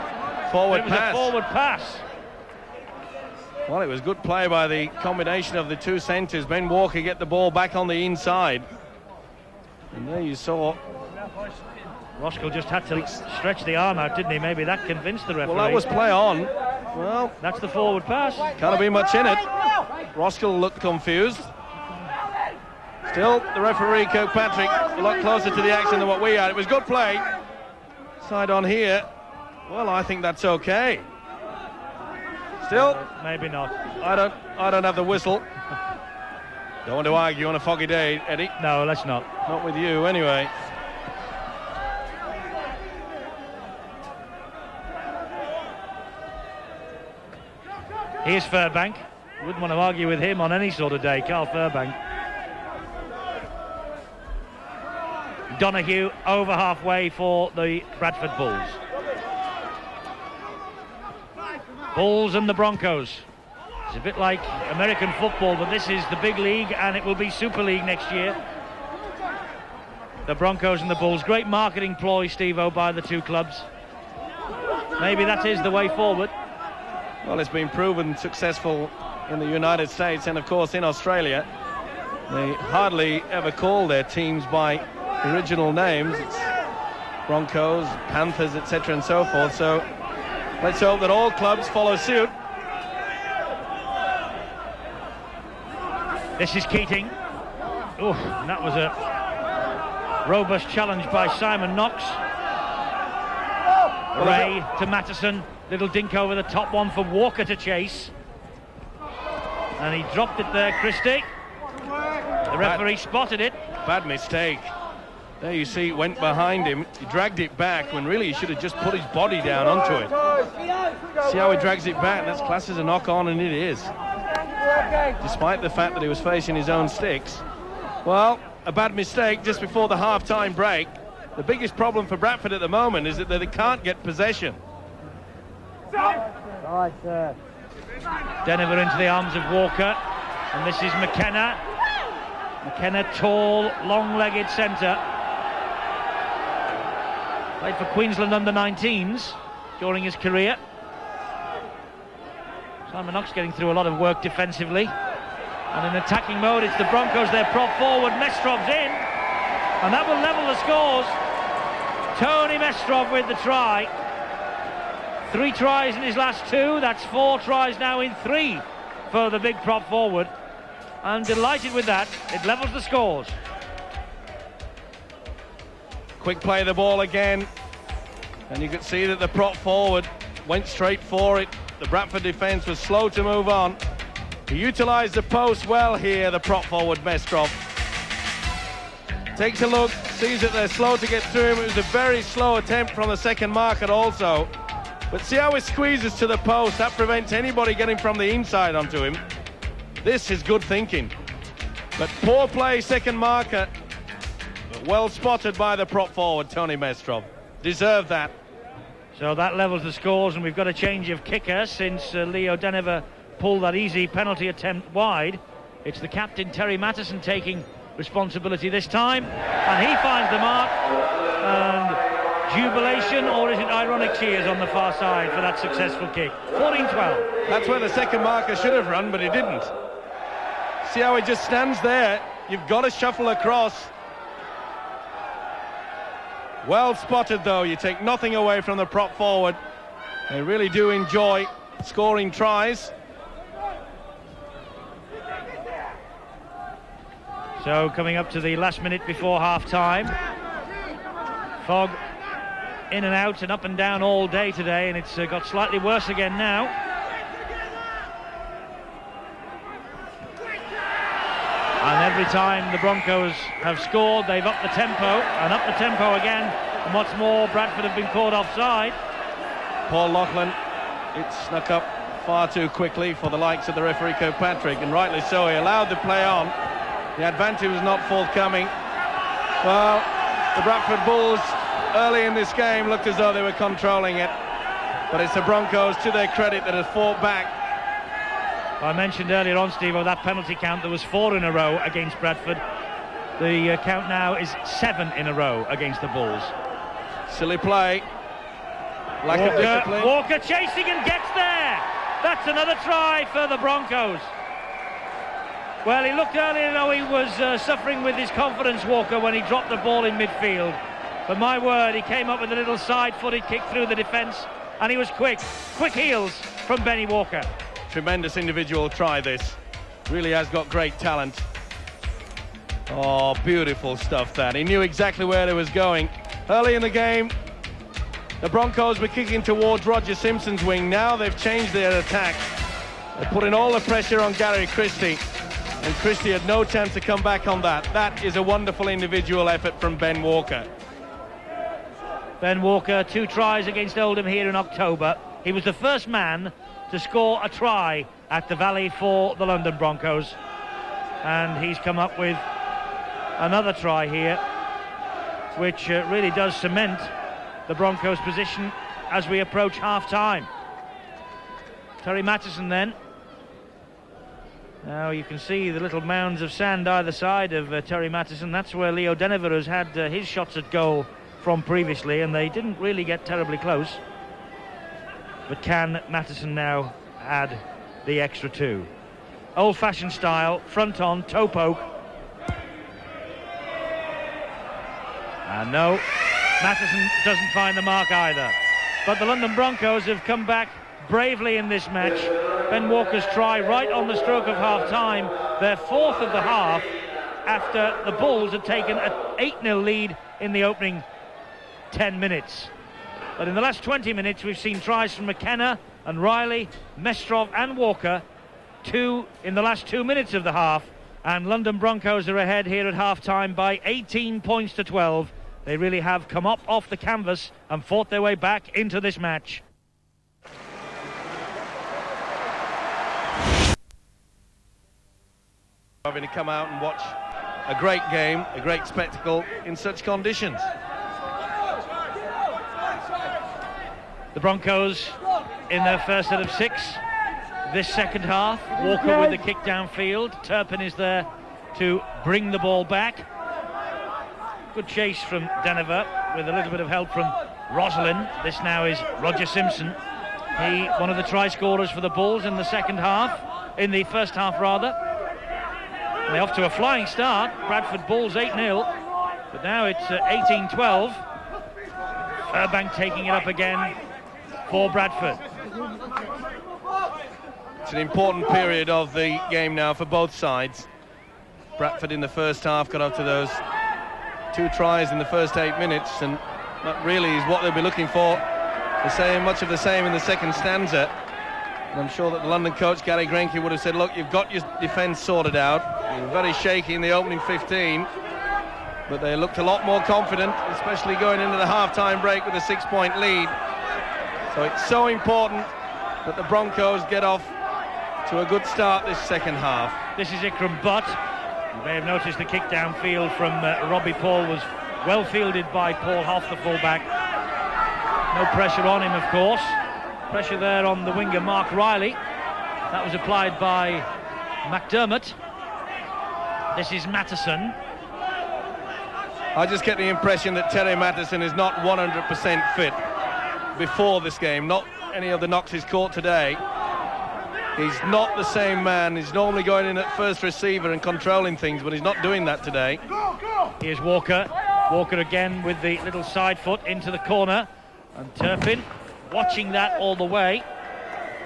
forward it was pass. A forward pass. Well, it was good play by the combination of the two centres. Ben Walker get the ball back on the inside. And there you saw. Roskell just had to stretch the arm out, didn't he? Maybe that convinced the referee. Well, that was play on. Well, that's the forward pass. Can't be much in it. Roskell looked confused. Still, the referee, Kirkpatrick, a lot closer to the action than what we had. It was good play. Side on here. Well, I think that's okay. Still, maybe not. I don't have the whistle. Don't want to argue on a foggy day, Eddie. No, let's not. Not with you, anyway. Here's Furbank. Wouldn't want to argue with him on any sort of day, Carl Furbank. Donahue over halfway for the Bradford Bulls. Bulls and the Broncos. It's a bit like American football, but this is the big league and it will be Super League next year. The Broncos and the Bulls. Great marketing ploy, Steve-O, by the two clubs. Maybe that is the way forward. Well, it's been proven successful in the United States and, of course, in Australia. They hardly ever call their teams by original names. It's Broncos, Panthers, etc. and so forth. So let's hope that all clubs follow suit. This is Keating. Oh, that was a Robust challenge by Simon Knox. Ray to Mattison. Little dink over the top one for Walker to chase. And he dropped it there, Christie. The referee spotted it. Bad mistake. There you see, it went behind him. He dragged it back when really he should have just put his body down onto it. See how he drags it back? That's classed as a knock-on, and it is. Despite the fact that he was facing his own sticks. Well, a bad mistake just before the half-time break. The biggest problem for Bradford at the moment is that they can't get possession. Nice, sir. Deniver into the arms of Walker, and this is McKenna. McKenna, tall, long-legged centre. Played for Queensland under-19s during his career. Simon Knox getting through a lot of work defensively. And in attacking mode, it's the Broncos, their prop forward. Mestrov's in, and that will level the scores. Tony Mestrov with the try. 3 tries in his last 2. That's 4 tries now in 3 for the big prop forward. I'm delighted with that. It levels the scores. Quick play of the ball again, and you could see that the prop forward went straight for it. The Bradford defence was slow to move on. He utilised the post well here, the prop forward Mestrov. Takes a look, sees that they're slow to get through him. It was a very slow attempt from the second marker also. But see how he squeezes to the post. That prevents anybody getting from the inside onto him. This is good thinking. But poor play, second marker. But well spotted by the prop forward, Tony Mestrov. Deserved that. So that levels the scores, and we've got a change of kicker since Leo Deniver pulled that easy penalty attempt wide. It's the captain, Terry Mattison, taking responsibility this time. And he finds the mark. And jubilation, or is it ironic cheers on the far side for that successful kick? 14-12. That's where the second marker should have run, but he didn't. See how he just stands there? You've got to shuffle across. Well spotted, though. You take nothing away from the prop forward. They really do enjoy scoring tries. So coming up to the last minute before half-time. Fog in and out and up and down all day today, and it's got slightly worse again now. And every time the Broncos have scored, they've upped the tempo, and upped the tempo again. And what's more, Bradford have been caught offside. Paul Loughlin, it snuck up far too quickly for the likes of the referee Kirkpatrick, and rightly so. He allowed the play on. The advantage was not forthcoming. Well, the Bradford Bulls early in this game looked as though they were controlling it, but it's the Broncos, to their credit, that have fought back. I mentioned earlier on, Steve, of that penalty count. There was 4 in a row against Bradford. The count now is 7 in a row against the Bulls. Silly play. Lack of discipline. Walker chasing and gets there. That's another try for the Broncos. Well, he looked earlier though he was suffering with his confidence, Walker, when he dropped the ball in midfield. But my word, he came up with a little side-footed kick through the defence, and he was quick. Quick heels from Benny Walker. Tremendous individual try, this. Really has got great talent. Oh, beautiful stuff, that. He knew exactly where he was going. Early in the game, the Broncos were kicking towards Roger Simpson's wing. Now they've changed their attack. They're putting all the pressure on Gary Christie. And Christie had no chance to come back on that. That is a wonderful individual effort from Ben Walker. Ben Walker, 2 tries against Oldham here in October. He was the first man to score a try at the Valley for the London Broncos. And he's come up with another try here, which really does cement the Broncos' position as we approach half-time. Terry Mattison then. Now you can see the little mounds of sand either side of Terry Mattison. That's where Leo Deniver has had his shots at goal from previously, and they didn't really get terribly close. But can Mattison now add the extra 2? Old-fashioned style, front on, toe poke. And no, Mattison doesn't find the mark either. But the London Broncos have come back bravely in this match. Ben Walker's try right on the stroke of half-time, their 4th of the half, after the Bulls had taken an 8-0 lead in the opening 10 minutes. But in the last 20 minutes we've seen tries from McKenna and Riley, Mestrov and Walker, 2 in the last 2 minutes of the half, and London Broncos are ahead here at half-time by 18 points to 12. They really have come up off the canvas and fought their way back into this match. Having to come out and watch a great game, a great spectacle in such conditions. The Broncos in their first set of 6 this second half. Walker with the kick downfield. Turpin is there to bring the ball back. Good chase from Denover with a little bit of help from Roslin. This now is Roger Simpson. He, one of the try scorers for the Bulls in the first half rather. And they're off to a flying start. Bradford Bulls 8-0, but now it's 18-12. Furbank taking it up again for Bradford. It's an important period of the game now for both sides. Bradford in the first half got up to those 2 tries in the first 8 minutes, and that really is what they'll be looking for. Much of the same in the second stanza. And I'm sure that the London coach Gary Grenke would have said, look, you've got your defence sorted out. You were very shaky in the opening 15, but they looked a lot more confident, especially going into the half-time break with a 6-point lead. So it's so important that the Broncos get off to a good start this second half. This is Ikram Butt. You may have noticed the kick downfield from Robbie Paul was well fielded by Paul Hoff, the fullback. No pressure on him, of course. Pressure there on the winger Mark Riley. That was applied by McDermott. This is Mattison. I just get the impression that Terry Mattison is not 100% fit before this game. Not any of the knocks he's caught today. He's not the same man. He's normally going in at first receiver and controlling things, but he's not doing that today. Here's Walker. Walker again with the little side foot into the corner. And Turpin watching that all the way.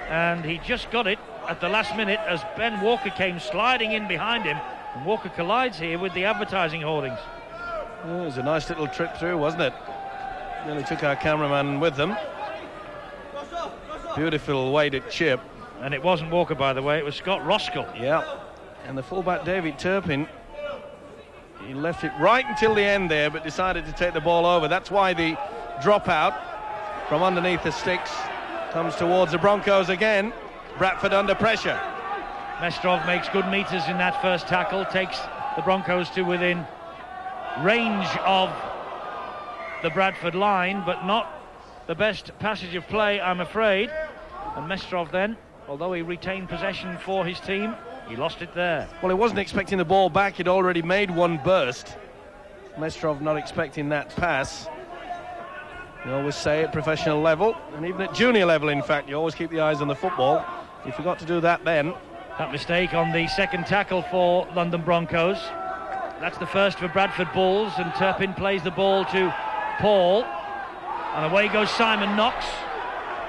And he just got it at the last minute as Ben Walker came sliding in behind him. And Walker collides here with the advertising hoardings. Oh, it was a nice little trip through, wasn't it? Nearly took our cameraman with them. Beautiful weighted chip. And it wasn't Walker, by the way, it was Scott Roskell. Yeah, and the fullback David Turpin, he left it right until the end there, but decided to take the ball over. That's why the dropout from underneath the sticks comes towards the Broncos again. Bradford under pressure. Mestrov makes good meters in that first tackle, takes the Broncos to within range of the Bradford line, but not the best passage of play, I'm afraid. And Mestrov then, although he retained possession for his team, he lost it there. Well, he wasn't expecting the ball back. He'd already made one burst. Mestrov not expecting that pass. You always say at professional level, and even at junior level, in fact, you always keep the eyes on the football. He forgot to do that then. That mistake on the second tackle for London Broncos. That's the first for Bradford Bulls, and Turpin plays the ball to Paul. And away goes Simon Knox.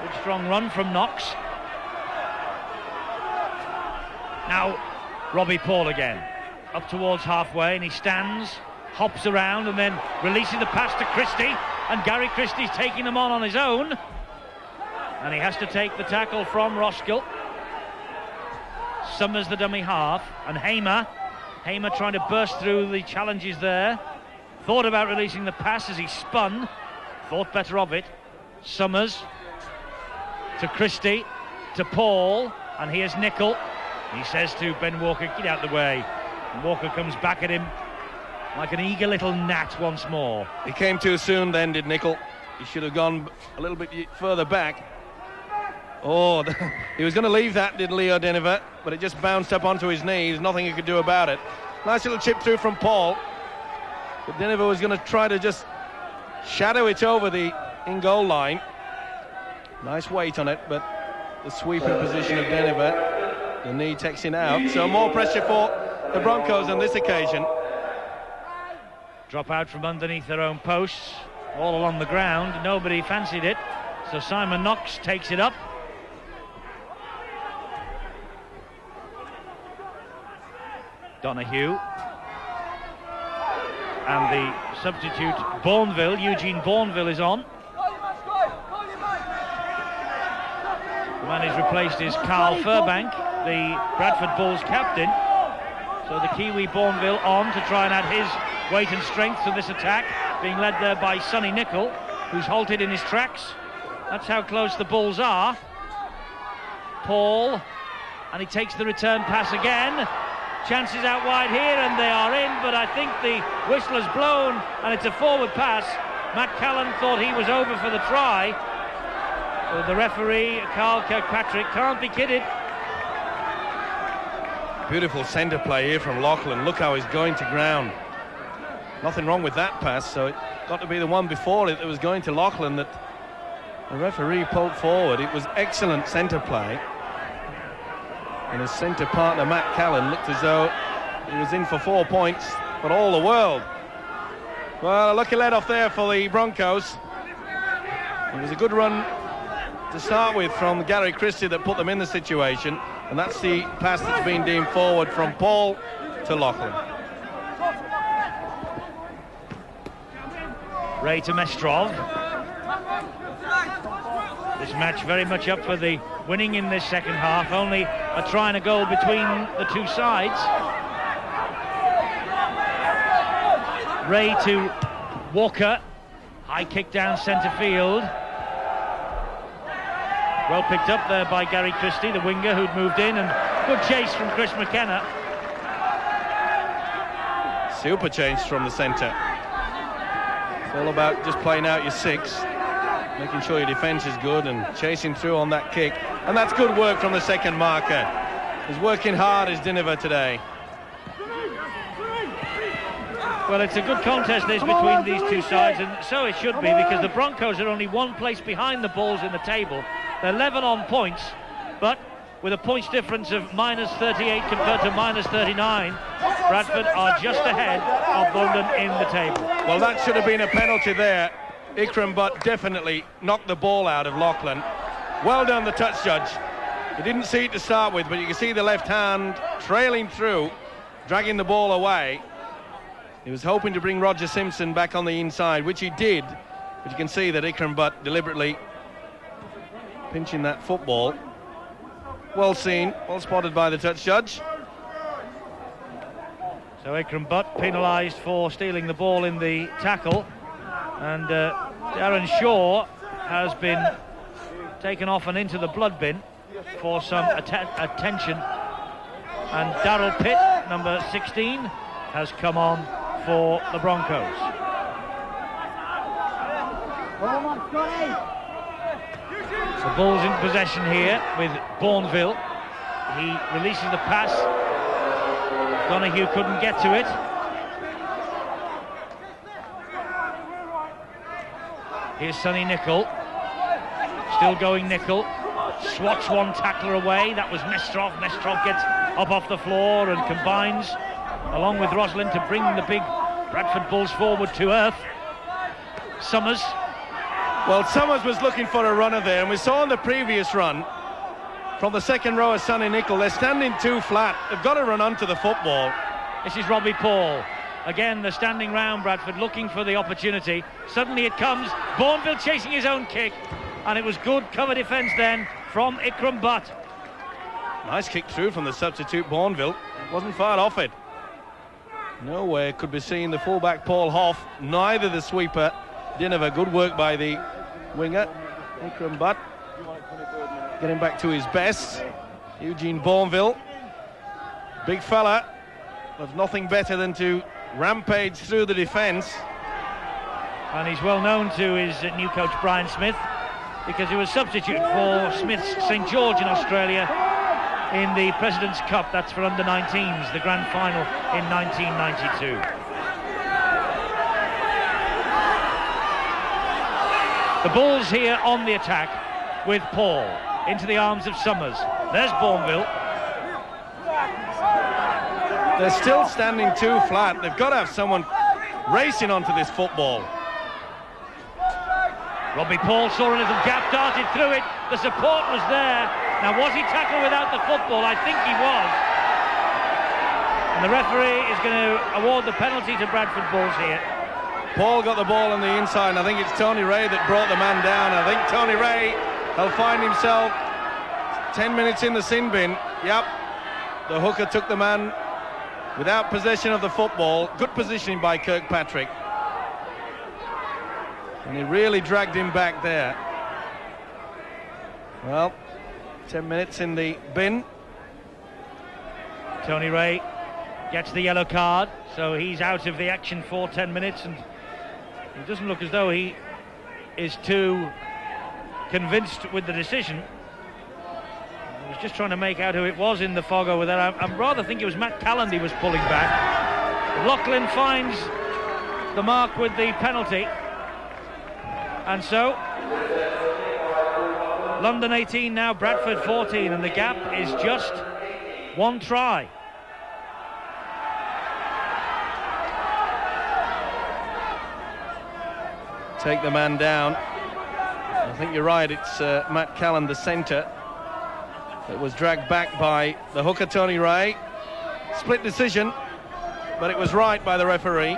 Good strong run from Knox. Now Robbie Paul again, up towards halfway, and he stands, hops around, and then releases the pass to Christie, and Gary Christie's taking them on his own, and he has to take the tackle from Roskell. Summers the dummy half, and Hamer trying to burst through the challenges there, thought about releasing the pass as he spun, thought better of it. Summers to Christie, to Paul, and here's Nickel. He says to Ben Walker, get out the way. And Walker comes back at him like an eager little gnat once more. He came too soon then, did Nickel. He should have gone a little bit further back. Oh, he was going to leave that, did Leo Denover, but it just bounced up onto his knee. There's nothing he could do about it. Nice little chip through from Paul. But Denover was going to try to just shadow it over the in-goal line. Nice weight on it, but the sweeping position of Denover. The knee takes him out, so more pressure for the Broncos on this occasion. Drop out from underneath their own posts, all along the ground. Nobody fancied it, so Simon Knox takes it up. Donahue and the substitute Bourneville, Eugene Bourneville, is on. The man he's replaced is Carl Furbank, the Bradford Bulls captain. So the Kiwi Bourneville on to try and add his weight and strength to this attack, being led there by Sonny Nicol, who's halted in his tracks. That's how close the Bulls are. Paul, and he takes the return pass again. Chances out wide here, and they are in, but I think the whistler's blown, and it's a forward pass. Matt Callan thought he was over for the try. So the referee, Carl Kirkpatrick, can't be kidded. Beautiful centre play here from Lachlan. Look how he's going to ground. Nothing wrong with that pass, so it got to be the one before it that was going to Lachlan that the referee pulled forward. It was excellent centre play. And his centre partner, Matt Callan, looked as though he was in for 4 points, but all the world. Well, a lucky let-off there for the Broncos. It was a good run to start with from Gary Christie that put them in the situation, and that's the pass that's been deemed forward from Paul to Lachlan. Ray to Mestrov. This match very much up for the winning in this second half. Only a try and a goal between the two sides. Ray to Walker. High kick down centre field. Well picked up there by Gary Christie, the winger who'd moved in, and good chase from Chris McKenna. Super change from the centre. It's all about just playing out your six, making sure your defence is good and chasing through on that kick. And that's good work from the second marker. He's working hard, is Dinova, today. Well, it's a good contest this between these two sides, and so it should be, because the Broncos are only one place behind the Bulls in the table. They're 11 on points, but with a points difference of minus 38 compared to minus 39, Bradford are just ahead of London in the table. Well, that should have been a penalty there. Ikram Butt definitely knocked the ball out of Lachlan. Well done, the touch judge. You didn't see it to start with, but you can see the left hand trailing through, dragging the ball away. He was hoping to bring Roger Simpson back on the inside, which he did, but you can see that Ikram Butt deliberately pinching that football. Well seen, well spotted by the touch judge. So Ikram Butt penalised for stealing the ball in the tackle, and Darren Shaw has been taken off and into the blood bin for some attention, and Darryl Pitt, number 16, has come on for the Broncos. The Bulls in possession here with Bourneville. He releases the pass. Donahue couldn't get to it. Here's Sonny Nicol. Still going Nicol. Swats one tackler away. That was Mestrov. Mestrov gets up off the floor and combines along with Roslin to bring the big Bradford Bulls forward to earth. Summers. Well, Summers was looking for a runner there, and we saw in the previous run from the second row of Sonny Nicol, they're standing too flat. They've got to run onto the football. This is Robbie Paul. Again, they're standing round Bradford, looking for the opportunity. Suddenly it comes. Bourneville chasing his own kick, and it was good cover defence then from Ikram Butt. Nice kick through from the substitute Bourneville. Wasn't far off it. Nowhere could be seen the fullback Paul Hoff, neither the sweeper Dinova. Good work by the winger Ikram Butt, getting back to his best. Eugene Bourneville, big fella, with nothing better than to rampage through the defence. And he's well known to his new coach Brian Smith, because he was substitute for Smith's St George in Australia in the President's Cup. That's for under-19s, the grand final in 1992. The Bulls here on the attack with Paul into the arms of Summers. There's Bourneville. They're still standing too flat. They've got to have someone racing onto this football. Robbie Paul saw a little gap, darted through it. The support was there. Now, was he tackled without the football? I think he was. And the referee is going to award the penalty to Bradford Bulls here. Paul got the ball on the inside, and I think it's Tony Ray that brought the man down. I think Tony Ray will find himself 10 minutes in the sin bin. Yep, the hooker took the man without possession of the football. Good positioning by Kirkpatrick. And he really dragged him back there. Well, 10 minutes in the bin. Tony Ray gets the yellow card, so he's out of the action for 10 minutes, and it doesn't look as though he is too convinced with the decision. I was just trying to make out who it was in the fog over there. I rather think it was Matt Calland he was pulling back. Loughlin finds the mark with the penalty, and so London 18 now, Bradford 14, and the gap is just one try. Take the man down. I think you're right, it's Matt Callan, the centre, that was dragged back by the hooker Tony Ray. Split decision, but it was right by the referee.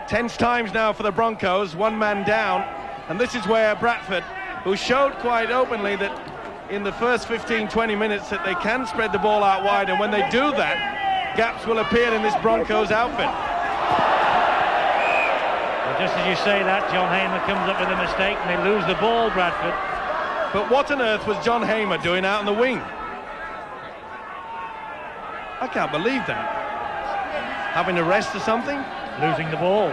Tense times now for the Broncos, one man down, and this is where Bradford, who showed quite openly that in the first 15-20 minutes that they can spread the ball out wide, and when they do that, gaps will appear in this Broncos outfit. Well, just as you say that, John Hamer comes up with a mistake and they lose the ball, Bradford. But what on earth was John Hamer doing out on the wing? I can't believe that. Having a rest or something? Losing the ball.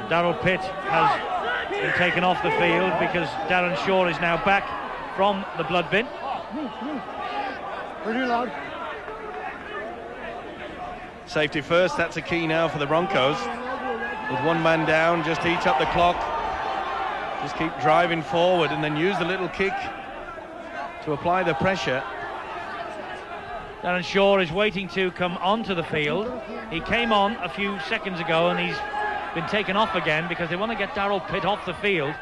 Darryl Pitt has been taken off the field because Darren Shaw is now back from the blood bin. Safety first, that's a key now for the Broncos. With one man down, just eat up the clock. Just keep driving forward and then use the little kick to apply the pressure. Darren Shaw is waiting to come onto the field. He came on a few seconds ago and he's been taken off again because they want to get Darryl Pitt off the field.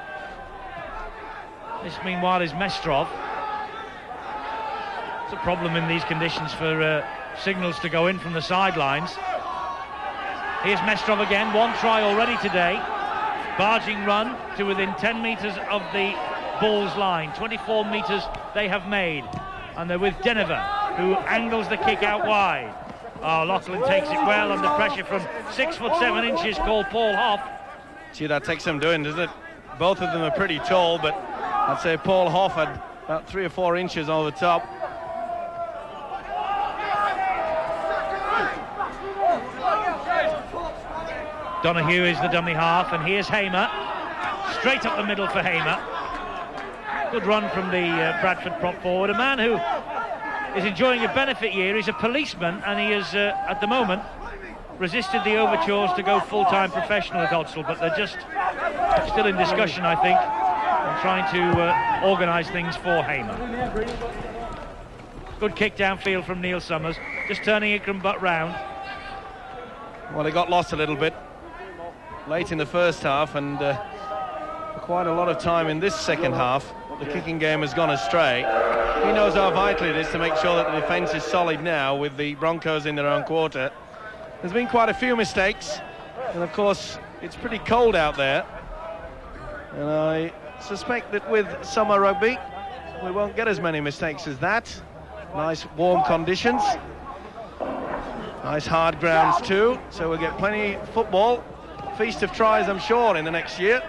This meanwhile is Mestrov. It's a problem in these conditions for signals to go in from the sidelines. Here's Mestrov again, one try already today. Barging run to within 10 metres of the Bulls line. 24 metres they have made, and they're with Deniver, who angles the kick out wide. Oh, Loughlin takes it well under pressure from 6'7" called Paul Hoff. Gee, that takes some doing, doesn't it? Both of them are pretty tall, but I'd say Paul Hoff had about 3 or 4 inches over the top. Donahue is the dummy half, and here's Hamer. Straight up the middle for Hamer. Good run from the Bradford prop forward. A man who is enjoying a benefit year. He's a policeman, and he has, at the moment, resisted the overtures to go full-time professional at Odsal, but they're just still in discussion, I think, and trying to organise things for Hamer. Good kick downfield from Neil Summers, just turning Ikram Butt round. Well, he got lost a little bit late in the first half, and for quite a lot of time in this second half, the kicking game has gone astray. He knows how vital it is to make sure that the defence is solid now with the Broncos in their own quarter. There's been quite a few mistakes, and of course it's pretty cold out there, and I suspect that with summer rugby we won't get as many mistakes as that. Nice warm conditions, nice hard grounds too, so we'll get plenty of football, feast of tries I'm sure in the next year.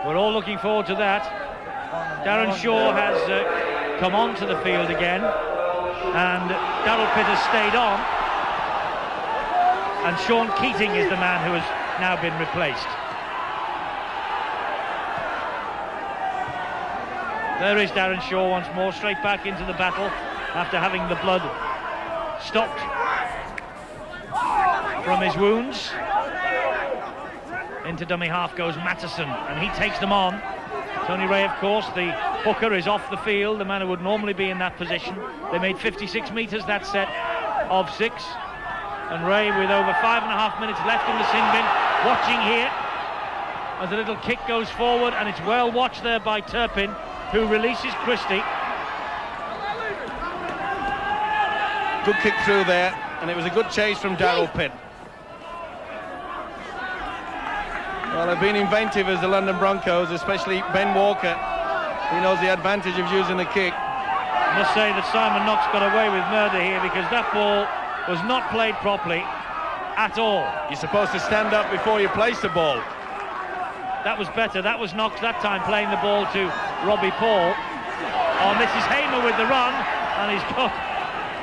We're all looking forward to that. Darren Shaw has come onto the field again, and Darryl Pitt has stayed on, and Sean Keating is the man who has now been replaced. There is Darren Shaw once more, straight back into the battle after having the blood stopped from his wounds. Into dummy half goes Matteson, and he takes them on. Tony Ray, of course, the hooker, is off the field, the man who would normally be in that position. They made 56 metres that set of 6, and Ray, with over 5.5 minutes left in the sin bin, watching here. as a little kick goes forward, and it's well watched there by Turpin, who releases Christie. Good kick through there, and it was a good chase from Darryl Pitt. Well, they've been inventive as the London Broncos, especially Ben Walker. He knows the advantage of using the kick. I must say that Simon Knox got away with murder here, because that ball was not played properly at all. You're supposed to stand up before you place the ball. That was better. That was Knox that time playing the ball to Robbie Paul. Oh, this is Hamer with the run, and he's got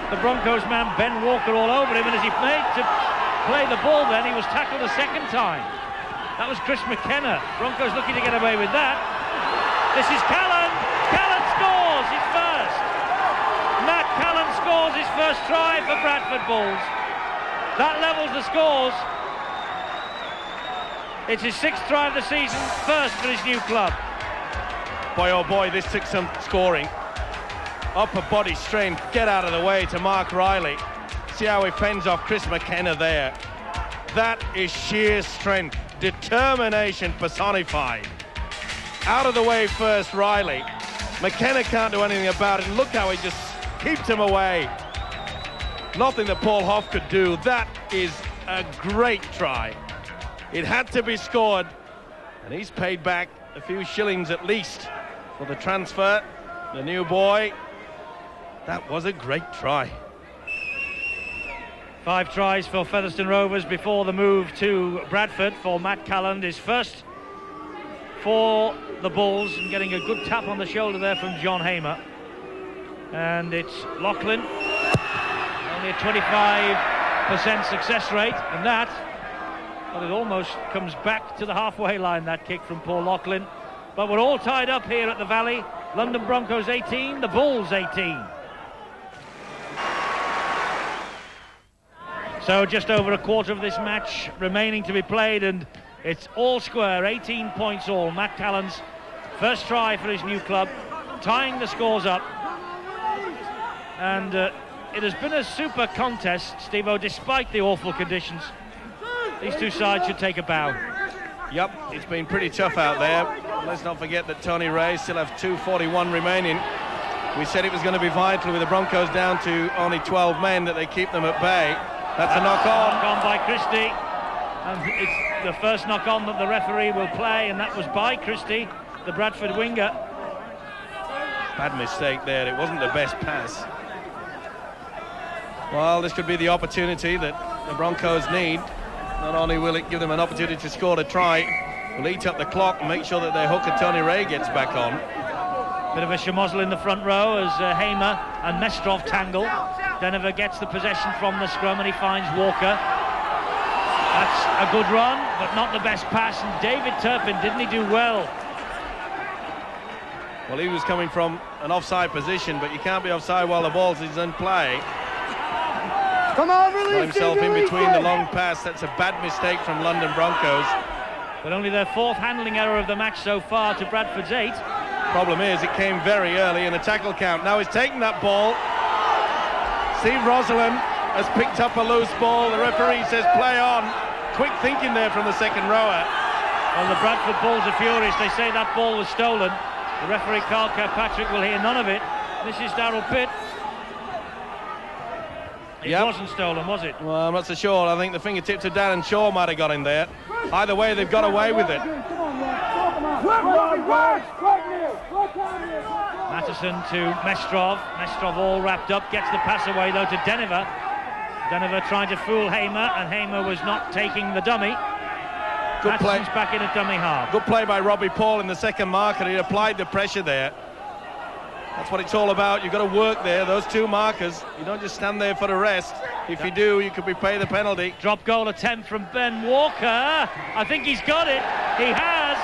the Broncos man Ben Walker all over him, and as he made to play the ball then, he was tackled a second time. That was Chris McKenna. Broncos looking to get away with that. This is Callan. Callan scores his first. Matt Callan scores his first try for Bradford Bulls. That levels the scores. It's his 6th try of the season, first for his new club. Boy, oh boy, this took some scoring. Upper body strength, get out of the way to Mark Riley. See how he fends off Chris McKenna there. That is sheer strength, determination personified. Out of the way first, Riley. McKenna can't do anything about it. Look how he just keeps him away. Nothing that Paul Hoff could do. That is a great try. It had to be scored, and he's paid back a few shillings at least for the transfer. The new boy. That was a great try. 5 tries for Featherstone Rovers before the move to Bradford for Matt Callan, his first for the Bulls, and getting a good tap on the shoulder there from John Hamer. And it's Loughlin, only a 25% success rate, and that, well, it almost comes back to the halfway line, that kick from Paul Loughlin. But we're all tied up here at the Valley. London Broncos 18, the Bulls 18. So just over a quarter of this match remaining to be played, and it's all square, 18 points all. Matt Callan's first try for his new club, tying the scores up. And it has been a super contest, Steve-O, despite the awful conditions. These two sides should take a bow. Yep, it's been pretty tough out there. Let's not forget that Tony Ray still have 2:41 remaining. We said it was going to be vital with the Broncos down to only 12 men that they keep them at bay. That's a knock-on. Knock-on by Christie. And it's the first knock-on that the referee will play, and that was by Christie, the Bradford winger. Bad mistake there. It wasn't the best pass. Well, this could be the opportunity that the Broncos need. Not only will it give them an opportunity to score a try, will eat up the clock and make sure that their hooker Tony Ray gets back on. Bit of a shamozzle in the front row as Hamer and Mestrov tangle. Denover gets the possession from the scrum, and he finds Walker. That's a good run, but not the best pass. And David Turpin, didn't he do well? Well, he was coming from an offside position, but you can't be offside while the ball's in play. Come on, release. Got himself in between the long pass. That's a bad mistake from London Broncos. But only their 4th handling error of the match so far to Bradford's 8. Problem is, it came very early in the tackle count. Now he's taken that ball. Steve Rosalind has picked up a loose ball. The referee says play on. Quick thinking there from the second rower. Well, the Bradford Bulls are furious. They say that ball was stolen. The referee, Carl Kirkpatrick, will hear none of it. This is Darryl Pitt. It wasn't stolen, was it? Well, I'm not so sure. I think the fingertips of Darren Shaw might have got in there. Either way, they've got away with it. Matheson to Mestrov. Mestrov all wrapped up, gets the pass away though to Denover. Denover trying to fool Hamer, and Hamer was not taking the dummy. Good play. Matheson's back in at dummy half. Good play by Robbie Paul in the second marker. He applied the pressure there. That's what it's all about. You've got to work there, those two markers. You don't just stand there for the rest. If you do, you could be paid the penalty. Drop goal attempt from Ben Walker. I think he's got it. He has.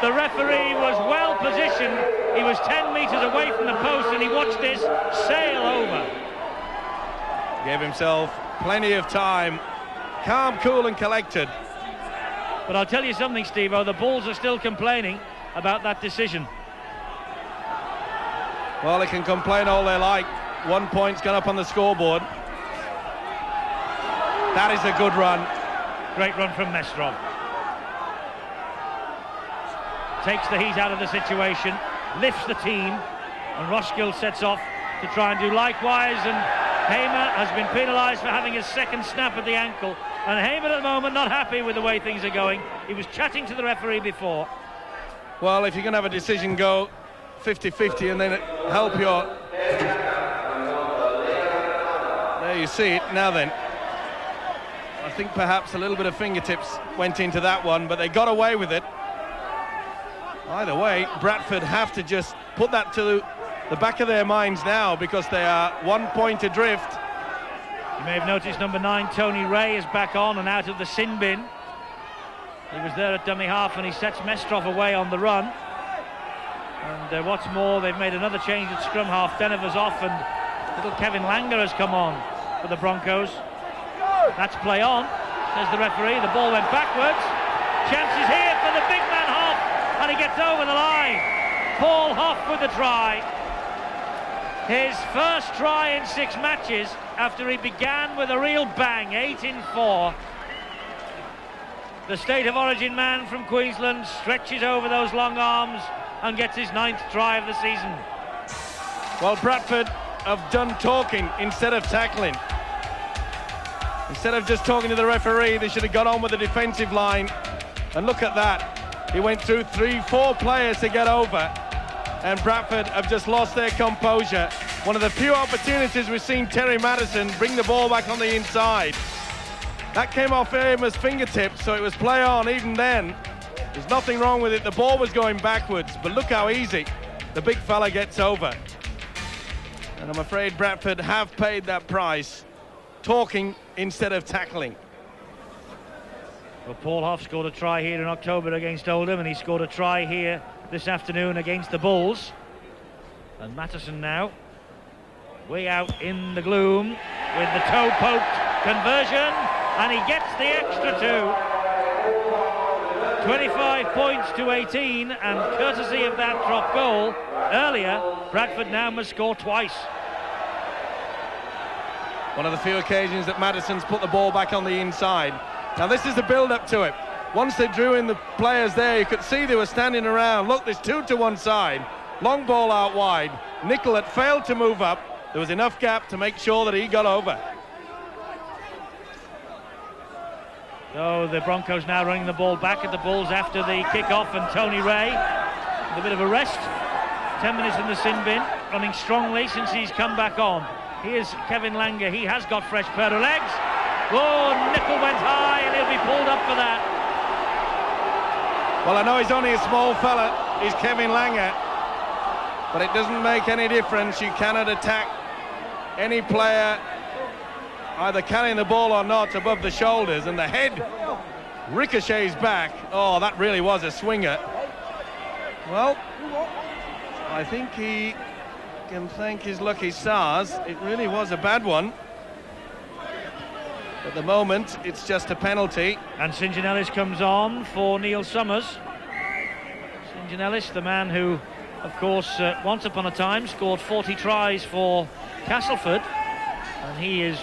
The referee was well positioned. He was 10 metres away from the post, and he watched this sail over. Gave himself plenty of time. Calm, cool and collected. But I'll tell you something, Steve-O, the Bulls are still complaining about that decision. Well, they can complain all they like. 1 point's gone up on the scoreboard. That is a good run. Great run from Mestrov. takes the heat out of the situation, lifts the team, and Roskill sets off to try and do likewise, and Hamer has been penalised for having his second snap at the ankle, and Hamer at the moment not happy with the way things are going. He was chatting to the referee before. Well, if you're going to have a decision go 50-50 and then help your... There you see it. Now then, I think perhaps a little bit of fingertips went into that one, but they got away with it. Either way, Bradford have to just put that to the back of their minds now, because they are 1 point adrift. You may have noticed number 9, Tony Ray, is back on and out of the sin bin. He was there at dummy half and he sets Mestrov away on the run. And what's more, they've made another change at scrum half. Denever's off and little Kevin Langer has come on for the Broncos. That's play on, says the referee. The ball went backwards. Chances here for the big man Hoff, and he gets over the line. Paul Hoff with the try. His first try in 6 matches after he began with a real bang, 8 in 4. The State of Origin man from Queensland stretches over those long arms and gets his 9th try of the season. Well, Bradford have done talking instead of tackling. Instead of just talking to the referee, they should have got on with the defensive line. And look at that. He went through 3-4 players to get over. And Bradford have just lost their composure. One of the few opportunities we've seen Terry Madison bring the ball back on the inside. That came off Hamer's fingertips, so it was play on even then. There's nothing wrong with it. The ball was going backwards, but look how easy the big fella gets over. And I'm afraid Bradford have paid that price, talking instead of tackling. Well, Paul Hoff scored a try here in October against Oldham, and he scored a try here this afternoon against the Bulls. And Matheson now way out in the gloom with the toe poked conversion, and he gets the extra 2. 25 points to 18, and courtesy of that drop goal earlier, Bradford now must score twice. One of the few occasions that Madison's put the ball back on the inside. Now this is the build-up to it. Once they drew in the players there, you could see they were standing around. Look, there's 2 to one side. Long ball out wide. Nicol had failed to move up. There was enough gap to make sure that he got over. So the Broncos now running the ball back at the Bulls after the kick-off, and Tony Ray with a bit of a rest. 10 minutes in the sin bin, running strongly since he's come back on. Here's Kevin Langer. He has got fresh pair of legs. Oh, Nicol went high and he'll be pulled up for that. Well, I know he's only a small fella, he's Kevin Langer, but it doesn't make any difference. You cannot attack any player either carrying the ball or not above the shoulders, and the head ricochets back. Oh, that really was a swinger. Well, I think he can thank his lucky stars. It really was a bad one. At the moment, it's just a penalty. And St John Ellis comes on for Neil Summers. St John Ellis, the man who, of course, once upon a time scored 40 tries for Castleford, and he is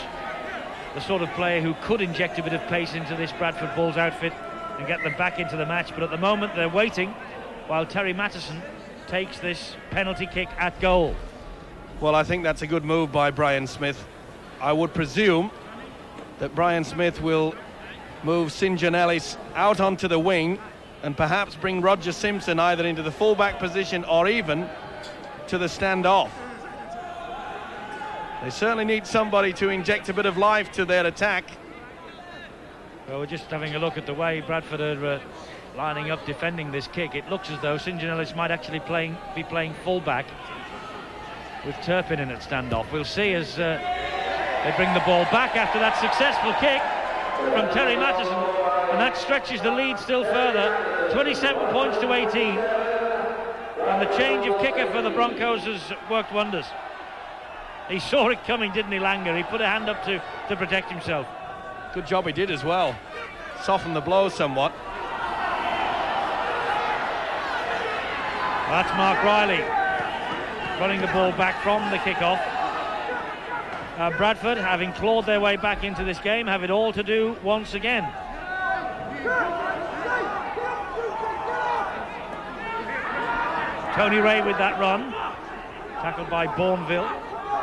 the sort of player who could inject a bit of pace into this Bradford Bulls outfit and get them back into the match. But at the moment, they're waiting while Terry Matheson takes this penalty kick at goal. Well, I think that's a good move by Brian Smith. I would presume that Brian Smith will move St John Ellis out onto the wing and perhaps bring Roger Simpson either into the fullback position or even to the stand-off. They certainly need somebody to inject a bit of life to their attack. Well, we're just having a look at the way Bradford are lining up defending this kick. It looks as though St John Ellis might actually be playing fullback with Turpin in at standoff. We'll see as they bring the ball back after that successful kick from Terry Matheson, and that stretches the lead still further, 27 points to 18. And the change of kicker for the Broncos has worked wonders. He saw it coming, didn't he, Langer? He put a hand up to protect himself. Good job he did as well. Soften the blow somewhat. That's Mark Riley running the ball back from the kickoff. Bradford, having clawed their way back into this game, have it all to do once again. Tony Ray with that run, tackled by Bourneville,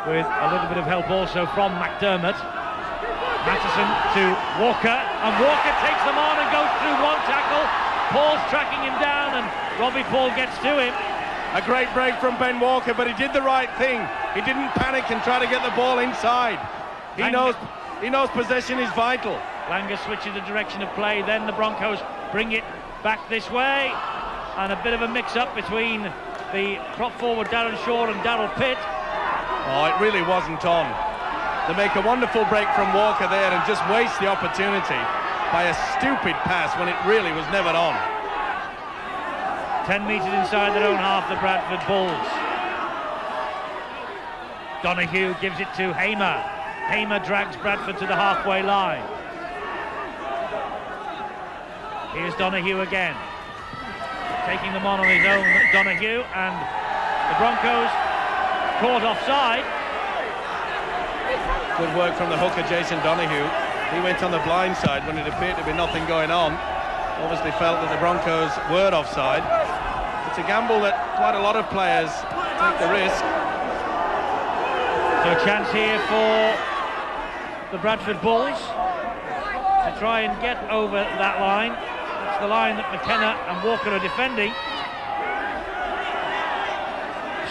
with a little bit of help also from McDermott. Matheson to Walker, and Walker takes them on and goes through one tackle. Paul's tracking him down, and Robbie Paul gets to him. A great break from Ben Walker, but he did the right thing. He didn't panic and try to get the ball inside. He knows possession is vital. Langer switches the direction of play, then the Broncos bring it back this way, and a bit of a mix-up between the prop forward Darren Shaw and Darryl Pitt. Oh, it really wasn't on. They make a wonderful break from Walker there and just waste the opportunity by a stupid pass when it really was never on. 10 metres inside their own half, the Bradford Bulls. Donahue gives it to Hamer. Hamer drags Bradford to the halfway line. Here's Donahue again, taking them on his own, Donahue, and the Broncos caught offside. Good work from the hooker, Jason Donahue. He went on the blind side when it appeared to be nothing going on. Obviously felt that the Broncos were offside. It's a gamble that quite a lot of players take the risk. So a chance here for the Bradford Bulls to try and get over that line. That's the line that McKenna and Walker are defending.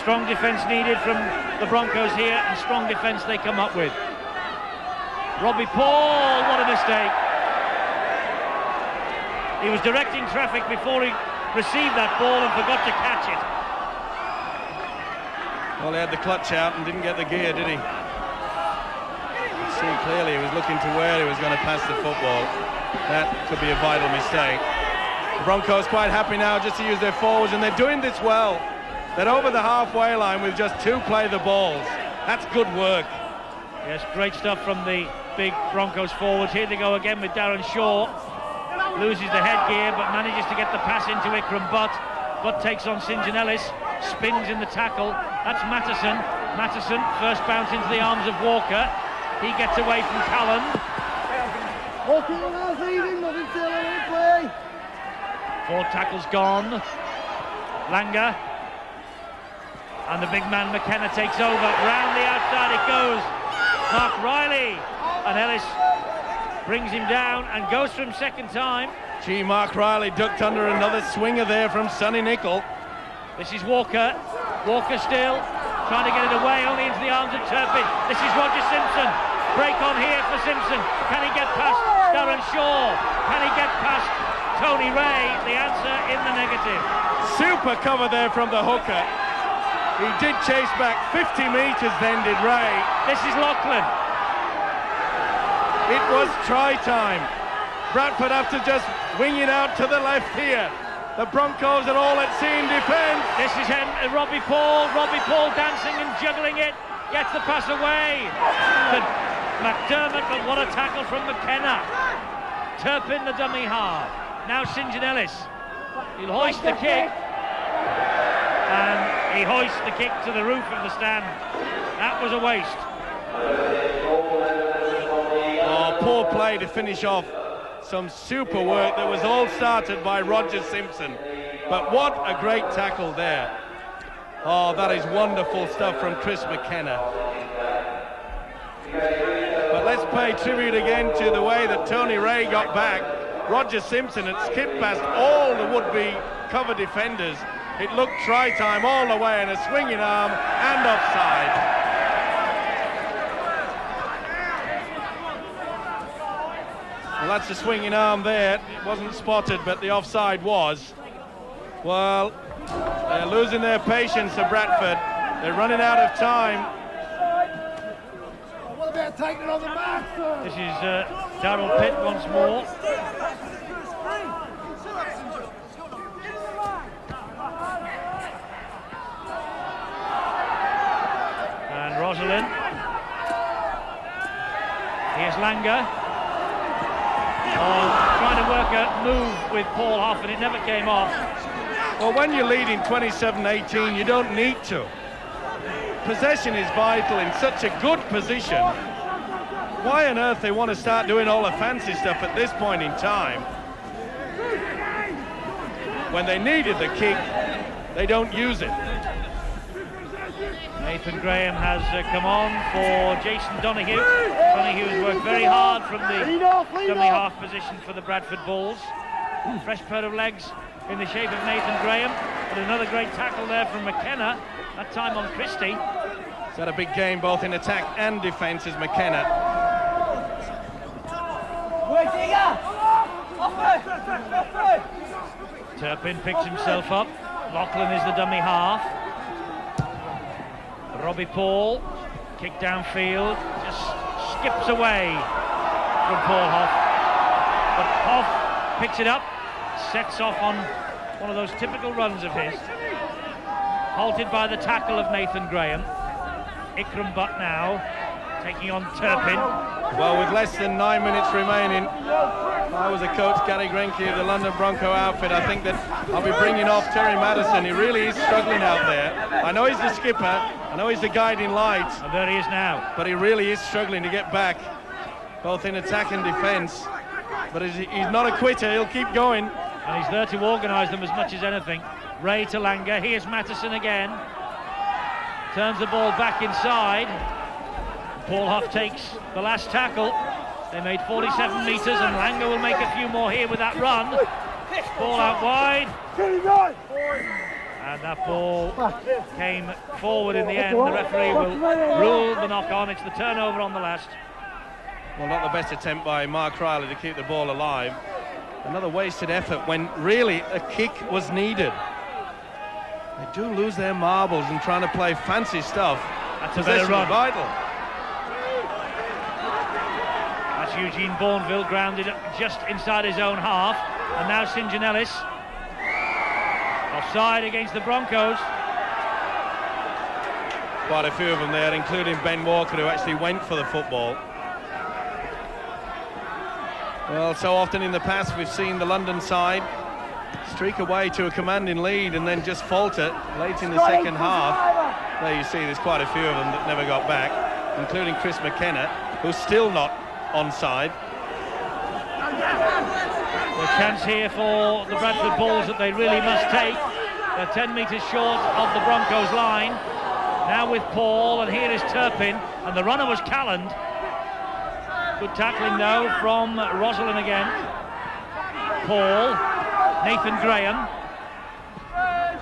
Strong defence needed from the Broncos here, and strong defence they come up with. Robbie Paul, what a mistake. He was directing traffic before he received that ball and forgot to catch it. Well, he had the clutch out and didn't get the gear, did he? You can see clearly he was looking to where he was going to pass the football. That could be a vital mistake. The Broncos quite happy now just to use their forwards, and they're doing this well. They're over the halfway line with just two play the balls. That's good work. Yes, great stuff from the big Broncos forwards. Here they go again with Darren Shaw. Loses the headgear but manages to get the pass into Ikram Butt. Butt takes on St. John Ellis, spins in the tackle. That's Matheson. Matheson first bounce into the arms of Walker. He gets away from Callan. Four tackles gone. Langer. And the big man McKenna takes over. Round the outside it goes. Mark Riley. And Ellis brings him down and goes for him second time. Gee, Mark Riley ducked under another swinger there from Sonny Nicol. This is Walker. Walker still trying to get it away, only into the arms of Turpin. This is Roger Simpson. Break on here for Simpson. Can he get past Darren Shaw? Can he get past Tony Ray? The answer in the negative. Super cover there from the hooker. He did chase back 50 metres then, did Ray. This is Lachlan. It was try time. Bradford have to just wing it out to the left here. The Broncos are all at sea in defence. This is Robbie Paul. Robbie Paul dancing and juggling it. Gets the pass away to McDermott, but what a tackle from McKenna. Turpin the dummy half. Now St. John Ellis. He'll hoist the kick. And he hoists the kick to the roof of the stand. That was a waste. Oh, poor play to finish off some super work that was all started by Roger Simpson. But what a great tackle there. Oh, that is wonderful stuff from Chris McKenna. But let's pay tribute again to the way that Tony Ray got back. Roger Simpson had skipped past all the would-be cover defenders. It looked try time all the way, and a swinging arm and offside. Well, that's the swinging arm there. It wasn't spotted, but the offside was. Well, they're losing their patience at Bradford. They're running out of time. What about taking it on the mark, sir? This is Darryl Pitt once more. And Rosalind. Here's Langer. Trying to work a move with Paul Hoff, and it never came off. Well, when you're leading 27-18, you don't need to. Possession is vital in such a good position. Why on earth they want to start doing all the fancy stuff at this point in time? When they needed the kick, they don't use it. Nathan Graham has come on for Jason Donoghue. Donoghue has worked very hard from the dummy half position for the Bradford Bulls. Fresh pair of legs in the shape of Nathan Graham, but another great tackle there from McKenna, that time on Christie. He's had a big game both in attack and defence as McKenna. Turpin picks himself up. Lachlan is the dummy half. Robbie Paul, kick downfield, just skips away from Paul Hoff. But Hoff picks it up, sets off on one of those typical runs of his. Halted by the tackle of Nathan Graham. Ikram Butt now taking on Turpin. Well, with less than 9 minutes remaining, if I was a coach, Gary Grenke of the London Bronco outfit, I think that I'll be bringing off Terry Madison. He really is struggling out there. I know he's the skipper, I know he's the guiding light. And there he is now. But he really is struggling to get back, both in attack and defence. But he's not a quitter, he'll keep going. And he's there to organise them as much as anything. Ray to Langer, here's Mattison again. Turns the ball back inside. Paul Hoff takes the last tackle. They made 47 metres and Langer will make a few more here with that run. Ball out wide. And that ball came forward in the end. The referee will rule the knock on. It's the turnover on the last. Well, not the best attempt by Mark Riley to keep the ball alive. Another wasted effort when really a kick was needed. They do lose their marbles and trying to play fancy stuff. That's a better run. Vital. That's Eugene Bourneville grounded just inside his own half. And now St. John Ellis. Offside against the Broncos. Quite a few of them there, including Ben Walker, who actually went for the football. Well, so often in the past we've seen the London side streak away to a commanding lead and then just falter late in the second half. There you see there's quite a few of them that never got back, including Chris McKenna, who's still not onside. The chance here for the Bradford Bulls that they really must take. They're 10 metres short of the Broncos line. Now with Paul, and here is Turpin, and the runner was Calland. Good tackling though from Rosalind again. Paul, Nathan Graham.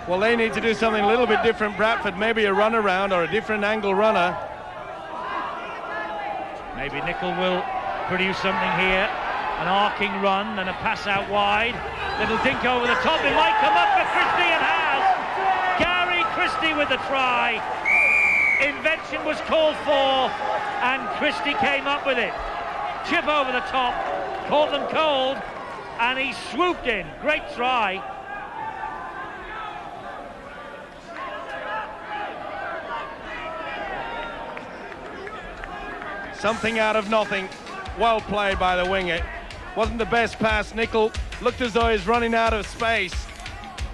Well, they need to do something a little bit different, Bradford, maybe a run around or a different angle runner. Maybe Nicol will produce something here. An arcing run and a pass out wide. Little dink over the top. It might come up for Christie and has. Gary Christie with the try. Invention was called for and Christie came up with it. Chip over the top, caught them cold, and he swooped in. Great try. Something out of nothing. Well played by the winger. Wasn't the best pass. Nicol looked as though he's running out of space.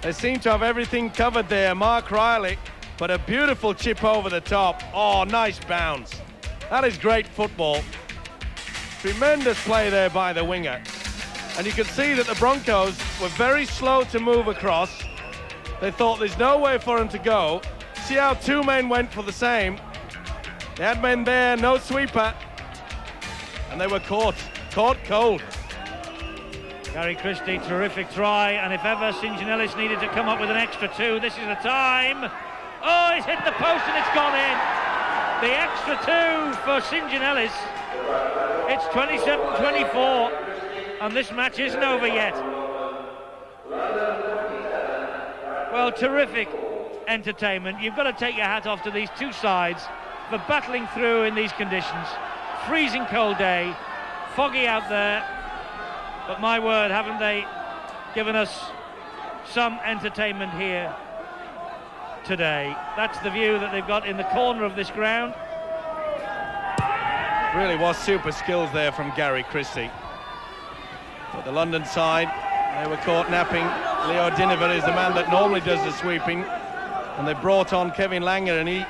They seem to have everything covered there. Mark Riley, but a beautiful chip over the top. Oh, nice bounce. That is great football. Tremendous play there by the winger. And you could see that the Broncos were very slow to move across. They thought there's no way for him to go. See how two men went for the same. They had men there, no sweeper. And they were caught cold. Gary Christie, terrific try, and if ever St. John Ellis needed to come up with an extra two, this is the time. Oh, he's hit the post and it's gone in. The extra two for St. John Ellis. It's 27-24, and this match isn't over yet. Well, terrific entertainment. You've got to take your hat off to these two sides for battling through in these conditions. Freezing cold day, foggy out there, but my word, haven't they given us some entertainment here today. That's the view that they've got in the corner of this ground. Really was super skills there from Gary Christie. But the London side, they were caught napping. Leo Diniver is the man that normally does the sweeping, and they brought on Kevin Langer, and he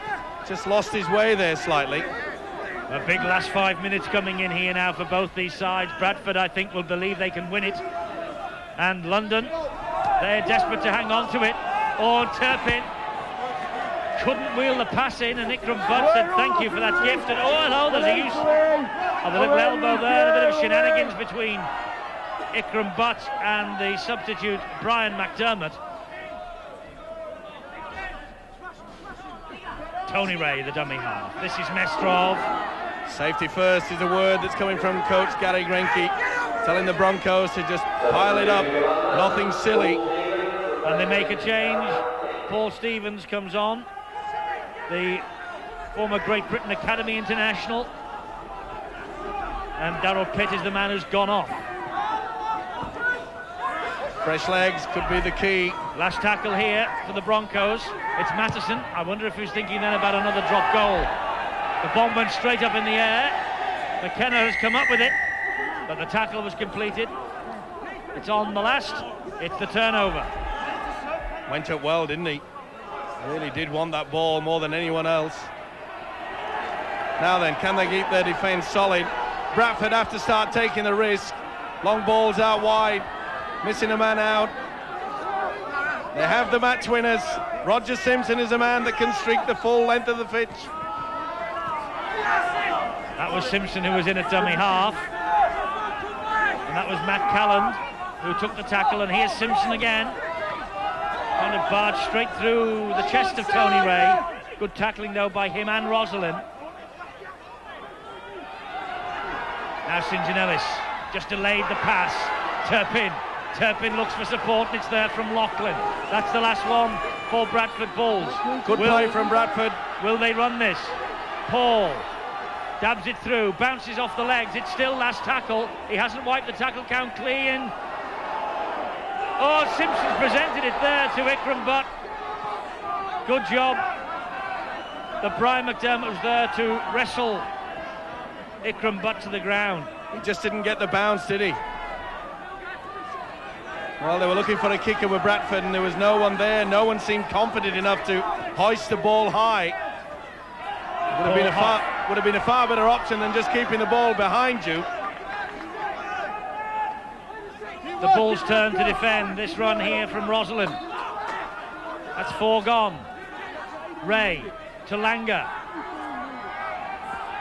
just lost his way there slightly. A big last 5 minutes coming in here now for both these sides. Bradford, I think, will believe they can win it. And London, they're desperate to hang on to it. Oh, Turpin couldn't wheel the pass in, and Ikram Butt said thank you for that gift. And oh, hello, there's a use of a little elbow there, a bit of shenanigans between Ikram Butt and the substitute Brian McDermott. Tony Ray, the dummy half. This is Mestrov. Safety first is a word that's coming from coach Gary Grenke, telling the Broncos to just pile it up, nothing silly. And they make a change. Paul Stevens comes on, the former Great Britain Academy international, and Darryl Pitt is the man who's gone off. Fresh legs could be the key. Last tackle here for the Broncos. It's Matheson. I wonder if he's thinking then about another drop goal. The bomb went straight up in the air. McKenna has come up with it, but the tackle was completed. It's on the last. It's the turnover. Went up well, didn't he? Really did want that ball more than anyone else. Now then, can they keep their defence solid? Bradford have to start taking the risk. Long balls out wide, missing a man out. They have the match winners. Roger Simpson is a man that can streak the full length of the pitch. That was Simpson who was in at dummy half. And that was Matt Calland who took the tackle, and here's Simpson again. Kind of barged straight through the chest of Tony Ray. Good tackling though by him and Rosalind. Now St. John Ellis just delayed the pass. Turpin looks for support, and it's there from Lachlan. That's the last one for Bradford Bulls. Good play from Bradford. Will they run this? Paul dabs it through, bounces off the legs. It's still last tackle. He hasn't wiped the tackle count clean. Oh, Simpson's presented it there to Ikram Butt. Good job. The Brian McDermott was there to wrestle Ikram Butt to the ground. He just didn't get the bounce, did he? Well, they were looking for a kicker with Bradford, and there was no one there. No one seemed confident enough to hoist the ball high. Would have been a far better option than just keeping the ball behind you. The Bulls turn to defend. This run here from Rosalind. That's 4 gone. Ray to Langer.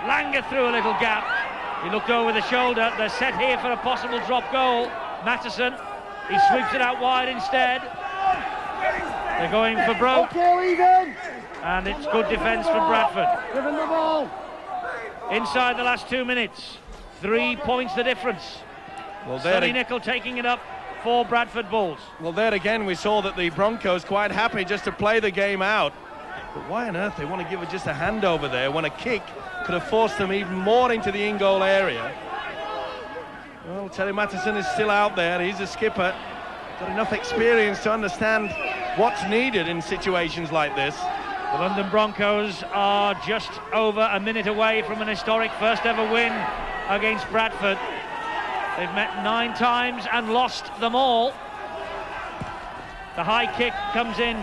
Langer through a little gap. He looked over the shoulder. They're set here for a possible drop goal. Matheson. He sweeps it out wide instead. They're going for broke. And it's good defence from Bradford. Giving the ball. Inside the last 2 minutes. 3 points the difference. Well, Sonny Nicol taking it up for Bradford Bulls. Well, there again we saw that the Broncos quite happy just to play the game out. But why on earth they want to give it just a handover there when a kick could have forced them even more into the in-goal area? Well, Terry Matheson is still out there. He's a skipper. Got enough experience to understand what's needed in situations like this. The London Broncos are just over a minute away from an historic first ever win against Bradford. They've met 9 times and lost them all. The high kick comes in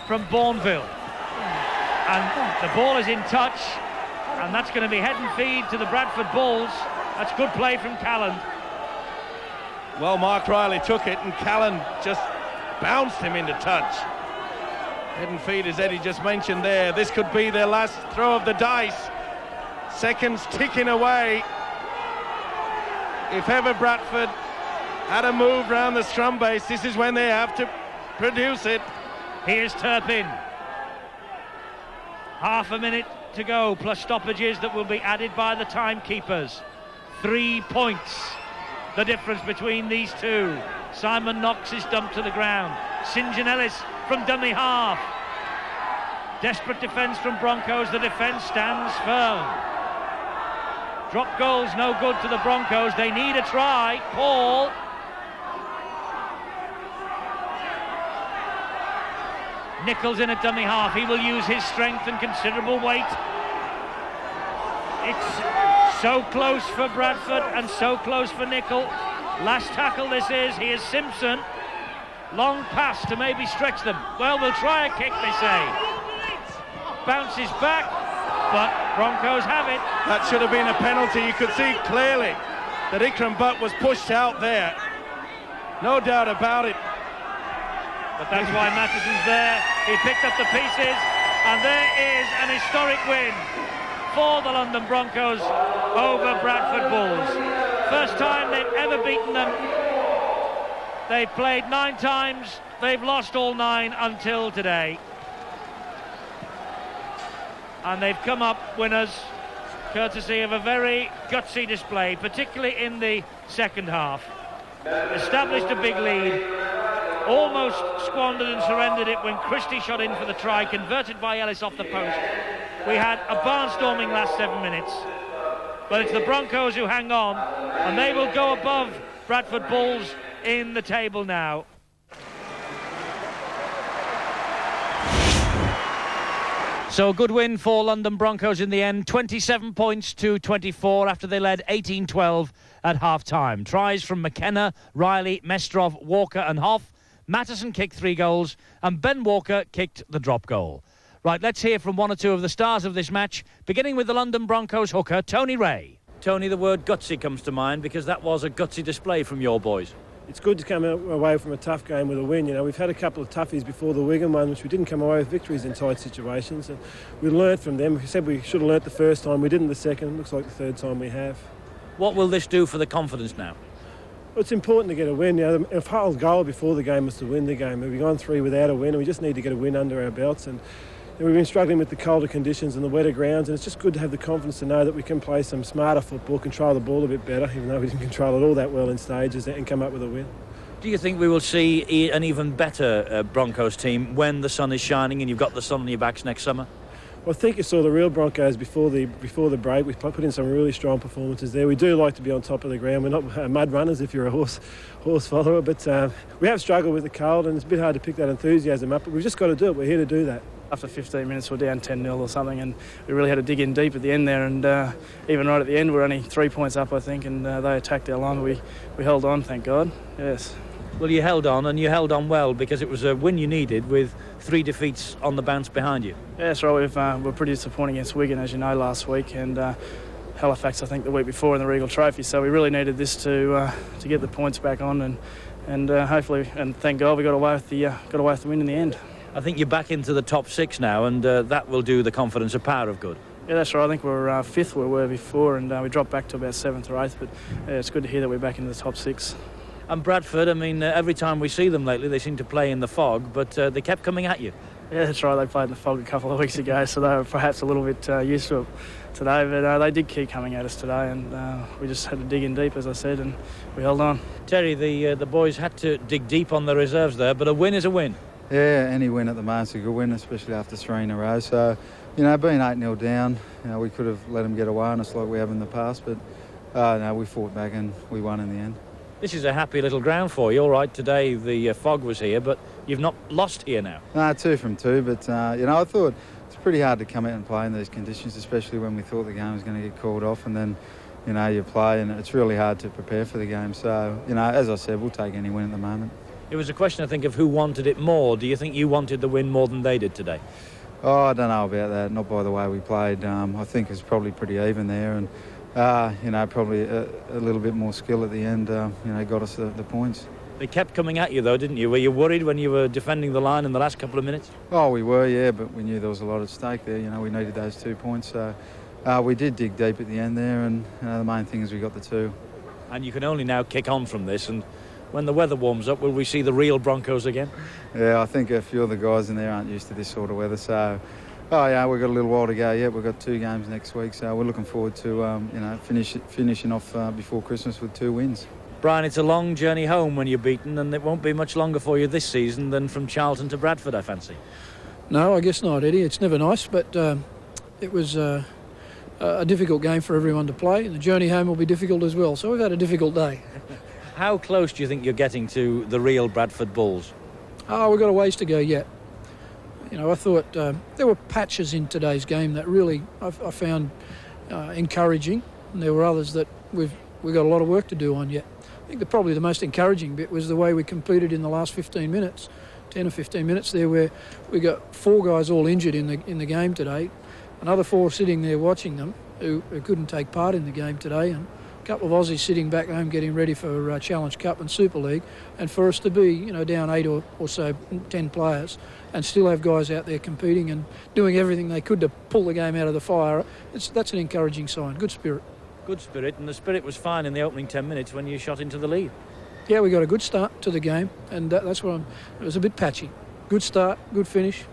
from Bourneville. And the ball is in touch, and that's going to be head and feed to the Bradford Bulls. That's good play from Calland. Well, Mark Riley took it, and Calland just bounced him into touch. Head and feed, as Eddie just mentioned there. This could be their last throw of the dice. Seconds ticking away. If ever Bradford had a move round the scrum base, this is when they have to produce it. Here's Turpin. Half a minute to go, plus stoppages that will be added by the timekeepers. 3 points, the difference between these two. Simon Knox is dumped to the ground. St. John Ellis from dummy half. Desperate defence from Broncos. The defence stands firm. Drop goals no good to the Broncos. They need a try. Paul. Nichols in at dummy half. He will use his strength and considerable weight. It's so close for Bradford and so close for Nicholl. Last tackle this is. Here's Simpson. Long pass to maybe stretch them. Well, they'll try a kick, they say. Bounces back, but Broncos have it. That should have been a penalty. You could see clearly that Ikram Butt was pushed out there. No doubt about it. But that's why Matheson's there. He picked up the pieces, and there is an historic win for the London Broncos over Bradford Bulls. First time they've ever beaten them. They've played 9 times. They've lost all 9 until today. And they've come up winners, courtesy of a very gutsy display, particularly in the second half. Established a big lead, almost squandered and surrendered it when Christie shot in for the try, converted by Ellis off the post. We had a barnstorming last 7 minutes, but it's the Broncos who hang on, and they will go above Bradford Bulls in the table now. So a good win for London Broncos in the end, 27 points to 24 after they led 18-12 at half-time. Tries from McKenna, Riley, Mestrov, Walker and Hoff. Matheson kicked 3 goals and Ben Walker kicked the drop goal. Right, let's hear from one or two of the stars of this match, beginning with the London Broncos hooker, Tony Ray. Tony, the word gutsy comes to mind because that was a gutsy display from your boys. It's good to come away from a tough game with a win. You know, we've had a couple of toughies before the Wigan one, which we didn't come away with victories in tight situations. And we learnt from them. We said we should have learnt the first time. We didn't the second. Looks like the third time we have. What will this do for the confidence now? Well, it's important to get a win. You know, our whole goal before the game was to win the game. We've gone 3 without a win, and we just need to get a win under our belts. And we've been struggling with the colder conditions and the wetter grounds, and it's just good to have the confidence to know that we can play some smarter football, control the ball a bit better, even though we didn't control it all that well in stages, and come up with a win. Do you think we will see an even better Broncos team when the sun is shining and you've got the sun on your backs next summer? Well, I think you saw the real Broncos before the break. We put in some really strong performances there. We do like to be on top of the ground. We're not mud runners if you're a horse follower, but we have struggled with the cold, and it's a bit hard to pick that enthusiasm up, but we've just got to do it. We're here to do that. After 15 minutes we're down 10-0 or something, and we really had to dig in deep at the end there, and even right at the end we're only 3 points up, I think, and they attacked our line. We held on, thank God. Yes. Well, you held on, and you held on well, because it was a win you needed with 3 defeats on the bounce behind you. Yeah, that's right. We're pretty disappointing against Wigan, as you know, last week, and Halifax, I think, the week before in the Regal Trophy. So we really needed this to get the points back on, and hopefully, and thank God, we got away with the win in the end. I think you're back into the top 6 now, and that will do the confidence a power of good. Yeah, that's right. I think we're 5th where we were before, and we dropped back to about 7th or 8th, but it's good to hear that we're back into the top 6. And Bradford, I mean, every time we see them lately, they seem to play in the fog, but they kept coming at you. Yeah, that's right. They played in the fog a couple of weeks ago, so they were perhaps a little bit used to it today, but they did keep coming at us today, and we just had to dig in deep, as I said, and we held on. Terry, the boys had to dig deep on the reserves there, but a win is a win. Yeah, any win at the moment's a good win, especially after 3 in a row. So, you know, being 8-0 down, you know, we could have let them get away on us like we have in the past, but no, we fought back and we won in the end. This is a happy little ground for you. All right, today the fog was here, but you've not lost here now. No, 2 from 2, but, you know, I thought it's pretty hard to come out and play in these conditions, especially when we thought the game was going to get called off, and then, you know, you play and it's really hard to prepare for the game. So, you know, as I said, we'll take any win at the moment. It was a question, I think, of who wanted it more. Do you think you wanted the win more than they did today? Oh, I don't know about that, not by the way we played. I think it's probably pretty even there, and you know, probably a little bit more skill at the end, you know, got us the points. They kept coming at you though, didn't you? Were you worried when you were defending the line in the last couple of minutes? Oh, we were, yeah, but we knew there was a lot at stake there. You know, we needed those 2 points, so we did dig deep at the end there, and the main thing is we got the 2. And you can only now kick on from this, and when the weather warms up, will we see the real Broncos again? Yeah, I think a few of the guys in there aren't used to this sort of weather, so... Oh yeah, we've got a little while to go yet. We've got 2 games next week, so we're looking forward to you know, finishing off before Christmas with 2 wins. Brian, it's a long journey home when you're beaten, and it won't be much longer for you this season than from Charlton to Bradford, I fancy. No, I guess not, Eddie. It's never nice, but it was a difficult game for everyone to play, and the journey home will be difficult as well. So we've had a difficult day. How close do you think you're getting to the real Bradford Bulls? Oh, we've got a ways to go yet. You know, I thought there were patches in today's game that really I found encouraging, and there were others that we've got a lot of work to do on yet. I think probably the most encouraging bit was the way we competed in the last 15 minutes, 10 or 15 minutes there, where we got 4 guys all injured in the game today, another 4 sitting there watching them who couldn't take part in the game today, and a couple of Aussies sitting back home getting ready for Challenge Cup and Super League, and for us to be, down 8 or so, 10 players, and still have guys out there competing and doing everything they could to pull the game out of the fire, that's an encouraging sign. Good spirit. Good spirit, and the spirit was fine in the opening 10 minutes when you shot into the lead. Yeah, we got a good start to the game, and that's what it was a bit patchy. Good start, good finish.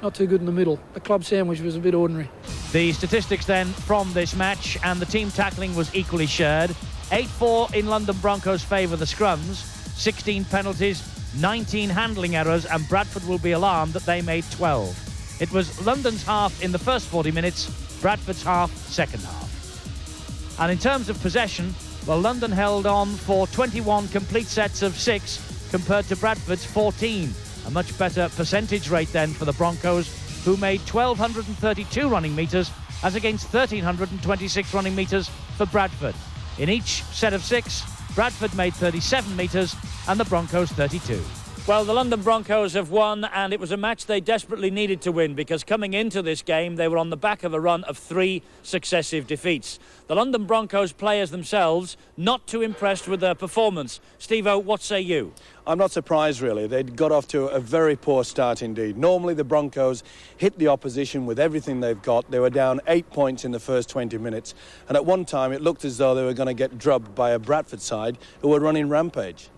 Not too good in the middle. The club sandwich was a bit ordinary. The statistics then from this match, and the team tackling was equally shared. 8-4 in London Broncos' favour, the scrums. 16 penalties, 19 handling errors, and Bradford will be alarmed that they made 12. It was London's half in the first 40 minutes, Bradford's half second half. And in terms of possession, well, London held on for 21 complete sets of 6 compared to Bradford's 14. A much better percentage rate then for the Broncos, who made 1,232 running metres as against 1,326 running metres for Bradford. In each set of 6, Bradford made 37 metres and the Broncos 32. Well, the London Broncos have won, and it was a match they desperately needed to win, because coming into this game they were on the back of a run of 3 successive defeats. The London Broncos players themselves not too impressed with their performance. Steve-O, what say you? I'm not surprised, really. They'd got off to a very poor start indeed. Normally the Broncos hit the opposition with everything they've got. They were down 8 points in the first 20 minutes, and at one time it looked as though they were going to get drubbed by a Bradford side who were running rampage.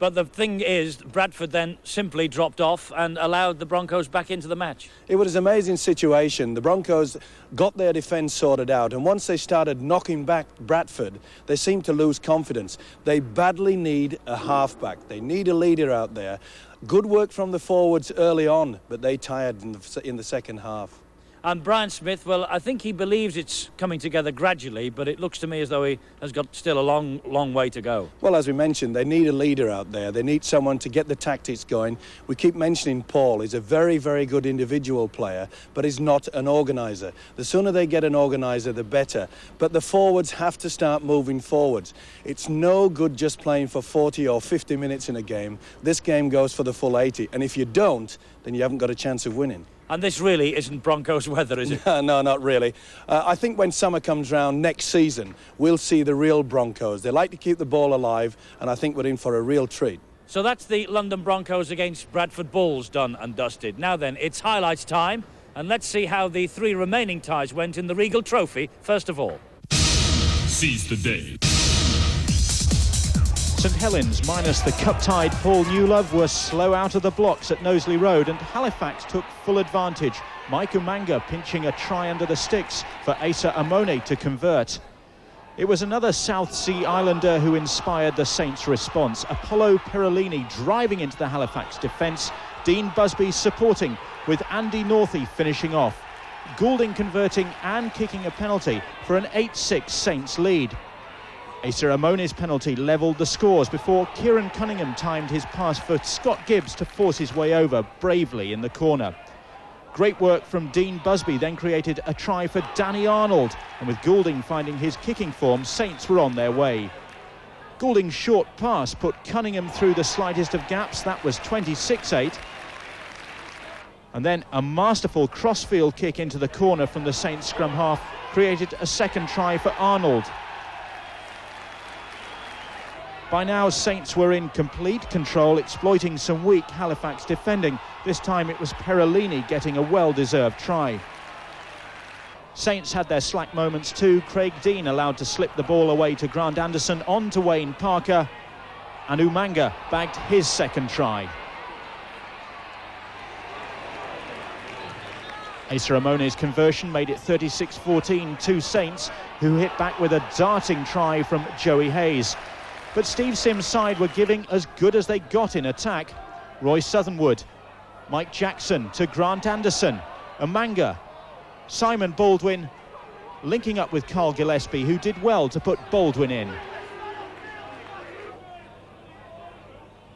But the thing is, Bradford then simply dropped off and allowed the Broncos back into the match. It was an amazing situation. The Broncos got their defence sorted out, and once they started knocking back Bradford, they seemed to lose confidence. They badly need a halfback. They need a leader out there. Good work from the forwards early on, but they tired in the second half. And Brian Smith, well, I think he believes it's coming together gradually, but it looks to me as though he has got still a long way to go. Well, as we mentioned, they need a leader out there. They need someone to get the tactics going. We keep mentioning Paul. He's a very, very good individual player, but he's not an organiser. The sooner they get an organiser, the better. But the forwards have to start moving forwards. It's no good just playing for 40 or 50 minutes in a game. This game goes for the full 80, and if you don't, then you haven't got a chance of winning. And this really isn't Broncos weather, is it? No, not really. I think when summer comes round next season, we'll see the real Broncos. They like to keep the ball alive, and I think we're in for a real treat. So that's the London Broncos against Bradford Bulls done and dusted. Now then, it's highlights time, and let's see how the 3 remaining ties went in the Regal Trophy, first of all. Seize the day. St Helens, minus the cup-tied Paul Newlove, were slow out of the blocks at Knowsley Road, and Halifax took full advantage. Mike Umanga pinching a try under the sticks for Asa Amone to convert. It was another South Sea Islander who inspired the Saints' response. Apollo Perolini driving into the Halifax defence, Dean Busby supporting, with Andy Northey finishing off. Goulding converting and kicking a penalty for an 8-6 Saints lead. Asa Amone's penalty levelled the scores before Kieran Cunningham timed his pass for Scott Gibbs to force his way over bravely in the corner. Great work from Dean Busby then created a try for Danny Arnold, and with Goulding finding his kicking form, Saints were on their way. Goulding's short pass put Cunningham through the slightest of gaps. That was 26-8. And then a masterful crossfield kick into the corner from the Saints scrum half created a second try for Arnold. By now, Saints were in complete control, exploiting some weak Halifax defending. This time it was Perolini getting a well-deserved try. Saints had their slack moments too. Craig Dean allowed to slip the ball away to Grant Anderson, on to Wayne Parker, and Umanga bagged his second try. Asa Amone's conversion made it 36-14 to Saints, who hit back with a darting try from Joey Hayes. But Steve Sims' side were giving as good as they got in attack. Roy Southernwood, Mike Jackson to Grant Anderson, Umanga, Simon Baldwin, linking up with Carl Gillespie, who did well to put Baldwin in.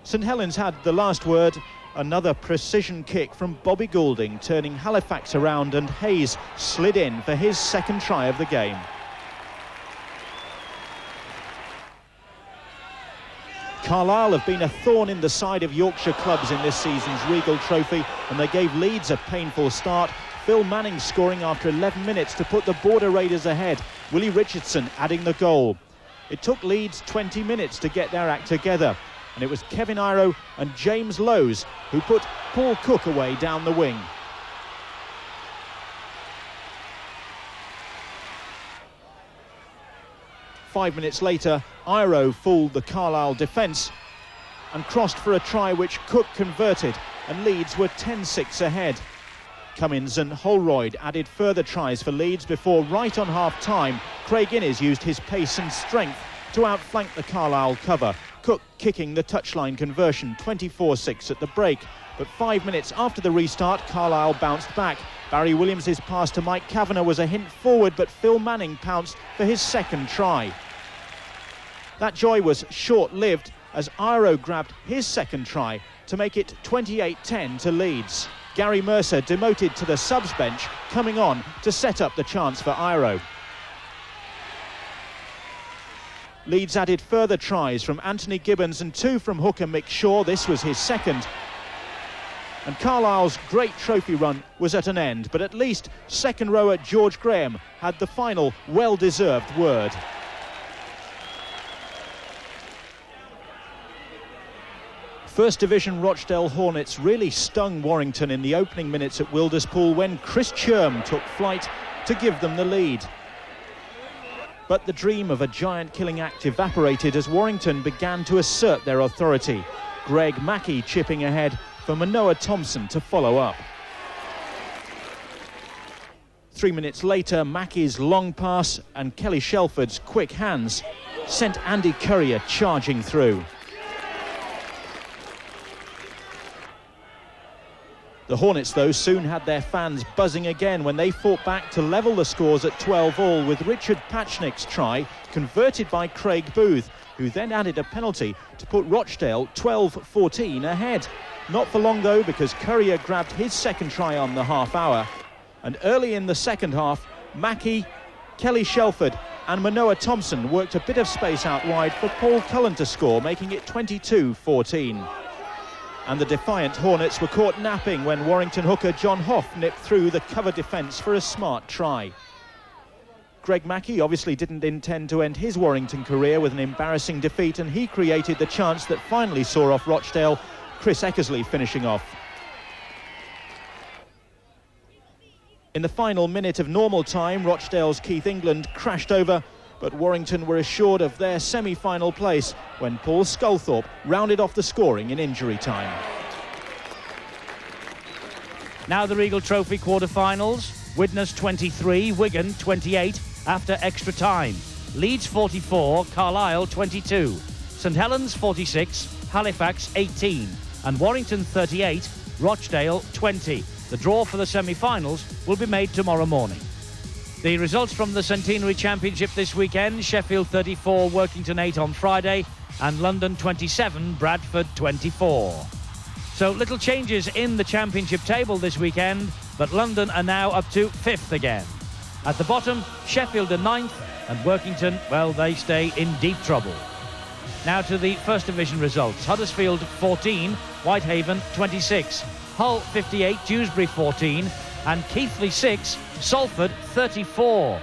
St Helens had the last word. Another precision kick from Bobby Goulding, turning Halifax around, and Hayes slid in for his second try of the game. Carlisle have been a thorn in the side of Yorkshire clubs in this season's Regal Trophy, and they gave Leeds a painful start. Phil Manning scoring after 11 minutes to put the Border Raiders ahead. Willie Richardson adding the goal. It took Leeds 20 minutes to get their act together, and it was Kevin Iro and James Lowes who put Paul Cook away down the wing. Five minutes later, Iro fooled the Carlisle defence and crossed for a try which Cook converted, and Leeds were 10-6 ahead. Cummins and Holroyd added further tries for Leeds before, right on half-time, Craig Innes used his pace and strength to outflank the Carlisle cover. Cook kicking the touchline conversion, 24-6 at the break. But 5 minutes after the restart, Carlisle bounced back. Barry Williams' pass to Mike Kavanagh was a hint forward, but Phil Manning pounced for his second try. That joy was short-lived as Iro grabbed his second try to make it 28-10 to Leeds. Gary Mercer demoted to the subs bench, coming on to set up the chance for Iro. Leeds added further tries from Anthony Gibbons and two from hooker Mick Shaw. This was his second. And Carlisle's great trophy run was at an end, but at least second rower George Graham had the final well-deserved word. First Division Rochdale Hornets really stung Warrington in the opening minutes at Wilderspool when Chris Churm took flight to give them the lead. But the dream of a giant-killing act evaporated as Warrington began to assert their authority. Greg Mackey chipping ahead for Manoa Thompson to follow up. 3 minutes later, Mackey's long pass and Kelly Shelford's quick hands sent Andy Currier charging through. The Hornets, though, soon had their fans buzzing again when they fought back to level the scores at 12-all with Richard Patchnick's try converted by Craig Booth, who then added a penalty to put Rochdale 12-14 ahead. Not for long, though, because Currier grabbed his second try on the half hour. And early in the second half, Mackey, Kelly Shelford and Manoa Thompson worked a bit of space out wide for Paul Cullen to score, making it 22-14. And the defiant Hornets were caught napping when Warrington hooker John Hoff nipped through the cover defence for a smart try. Greg Mackey obviously didn't intend to end his Warrington career with an embarrassing defeat, and he created the chance that finally saw off Rochdale, Chris Eckersley finishing off. In the final minute of normal time, Rochdale's Keith England crashed over, but Warrington were assured of their semi-final place when Paul Sculthorpe rounded off the scoring in injury time. Now the Regal Trophy quarter-finals. Widnes 23, Wigan 28 after extra time. Leeds 44, Carlisle 22. St Helens 46, Halifax 18. And Warrington 38, Rochdale 20. The draw for the semi-finals will be made tomorrow morning. The results from the Centenary Championship this weekend: Sheffield 34, Workington 8 on Friday, and London 27, Bradford 24. So little changes in the championship table this weekend, but London are now up to 5th again. At the bottom, Sheffield are 9th, and Workington, well, they stay in deep trouble. Now to the First Division results. Huddersfield 14, Whitehaven 26, Hull 58, Dewsbury 14, and Keighley 6, Salford 34.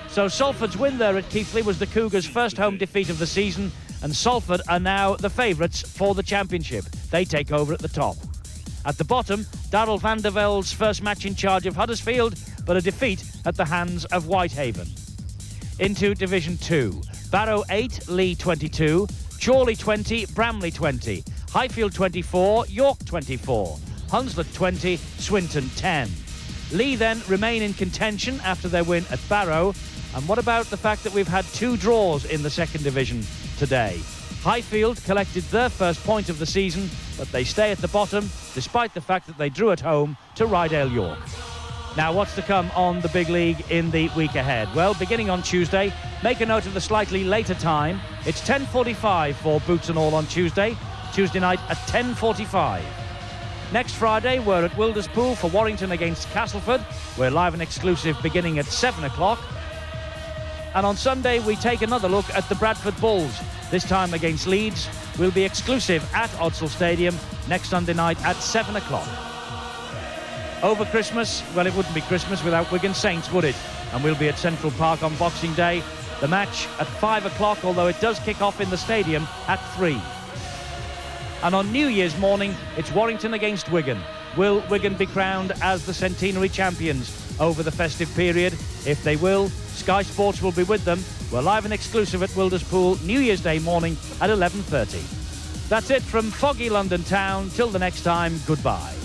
So Salford's win there at Keighley was the Cougars' first home defeat of the season, and Salford are now the favourites for the championship. They take over at the top. At the bottom, Darrell van der Velde's first match in charge of Huddersfield, but a defeat at the hands of Whitehaven. Into Division 2. Barrow 8, Lee 22, Chorley 20, Bramley 20, Highfield 24, York 24, Hunslet 20, Swinton 10. Lee then remain in contention after their win at Barrow. And what about the fact that we've had 2 draws in the second division today? Highfield collected their first point of the season, but they stay at the bottom despite the fact that they drew at home to Rydale York. Now, what's to come on the big league in the week ahead? Well, beginning on Tuesday, make a note of the slightly later time. It's 10:45 for Boots and All on Tuesday night at 10:45. Next Friday, we're at Wilderspool for Warrington against Castleford. We're live and exclusive beginning at 7 o'clock. And on Sunday, we take another look at the Bradford Bulls, this time against Leeds. We'll be exclusive at Odsal Stadium next Sunday night at 7 o'clock. Over Christmas, well, it wouldn't be Christmas without Wigan Saints, would it? And we'll be at Central Park on Boxing Day The match at 5 o'clock, although it does kick off in the stadium at 3. And on New Year's morning, it's Warrington against Wigan. Will Wigan be crowned as the centenary champions over the festive period? If they will, Sky Sports will be with them. We're live and exclusive at Wilderspool New Year's Day morning at 11:30. That's it from foggy London town. Till the next time, goodbye.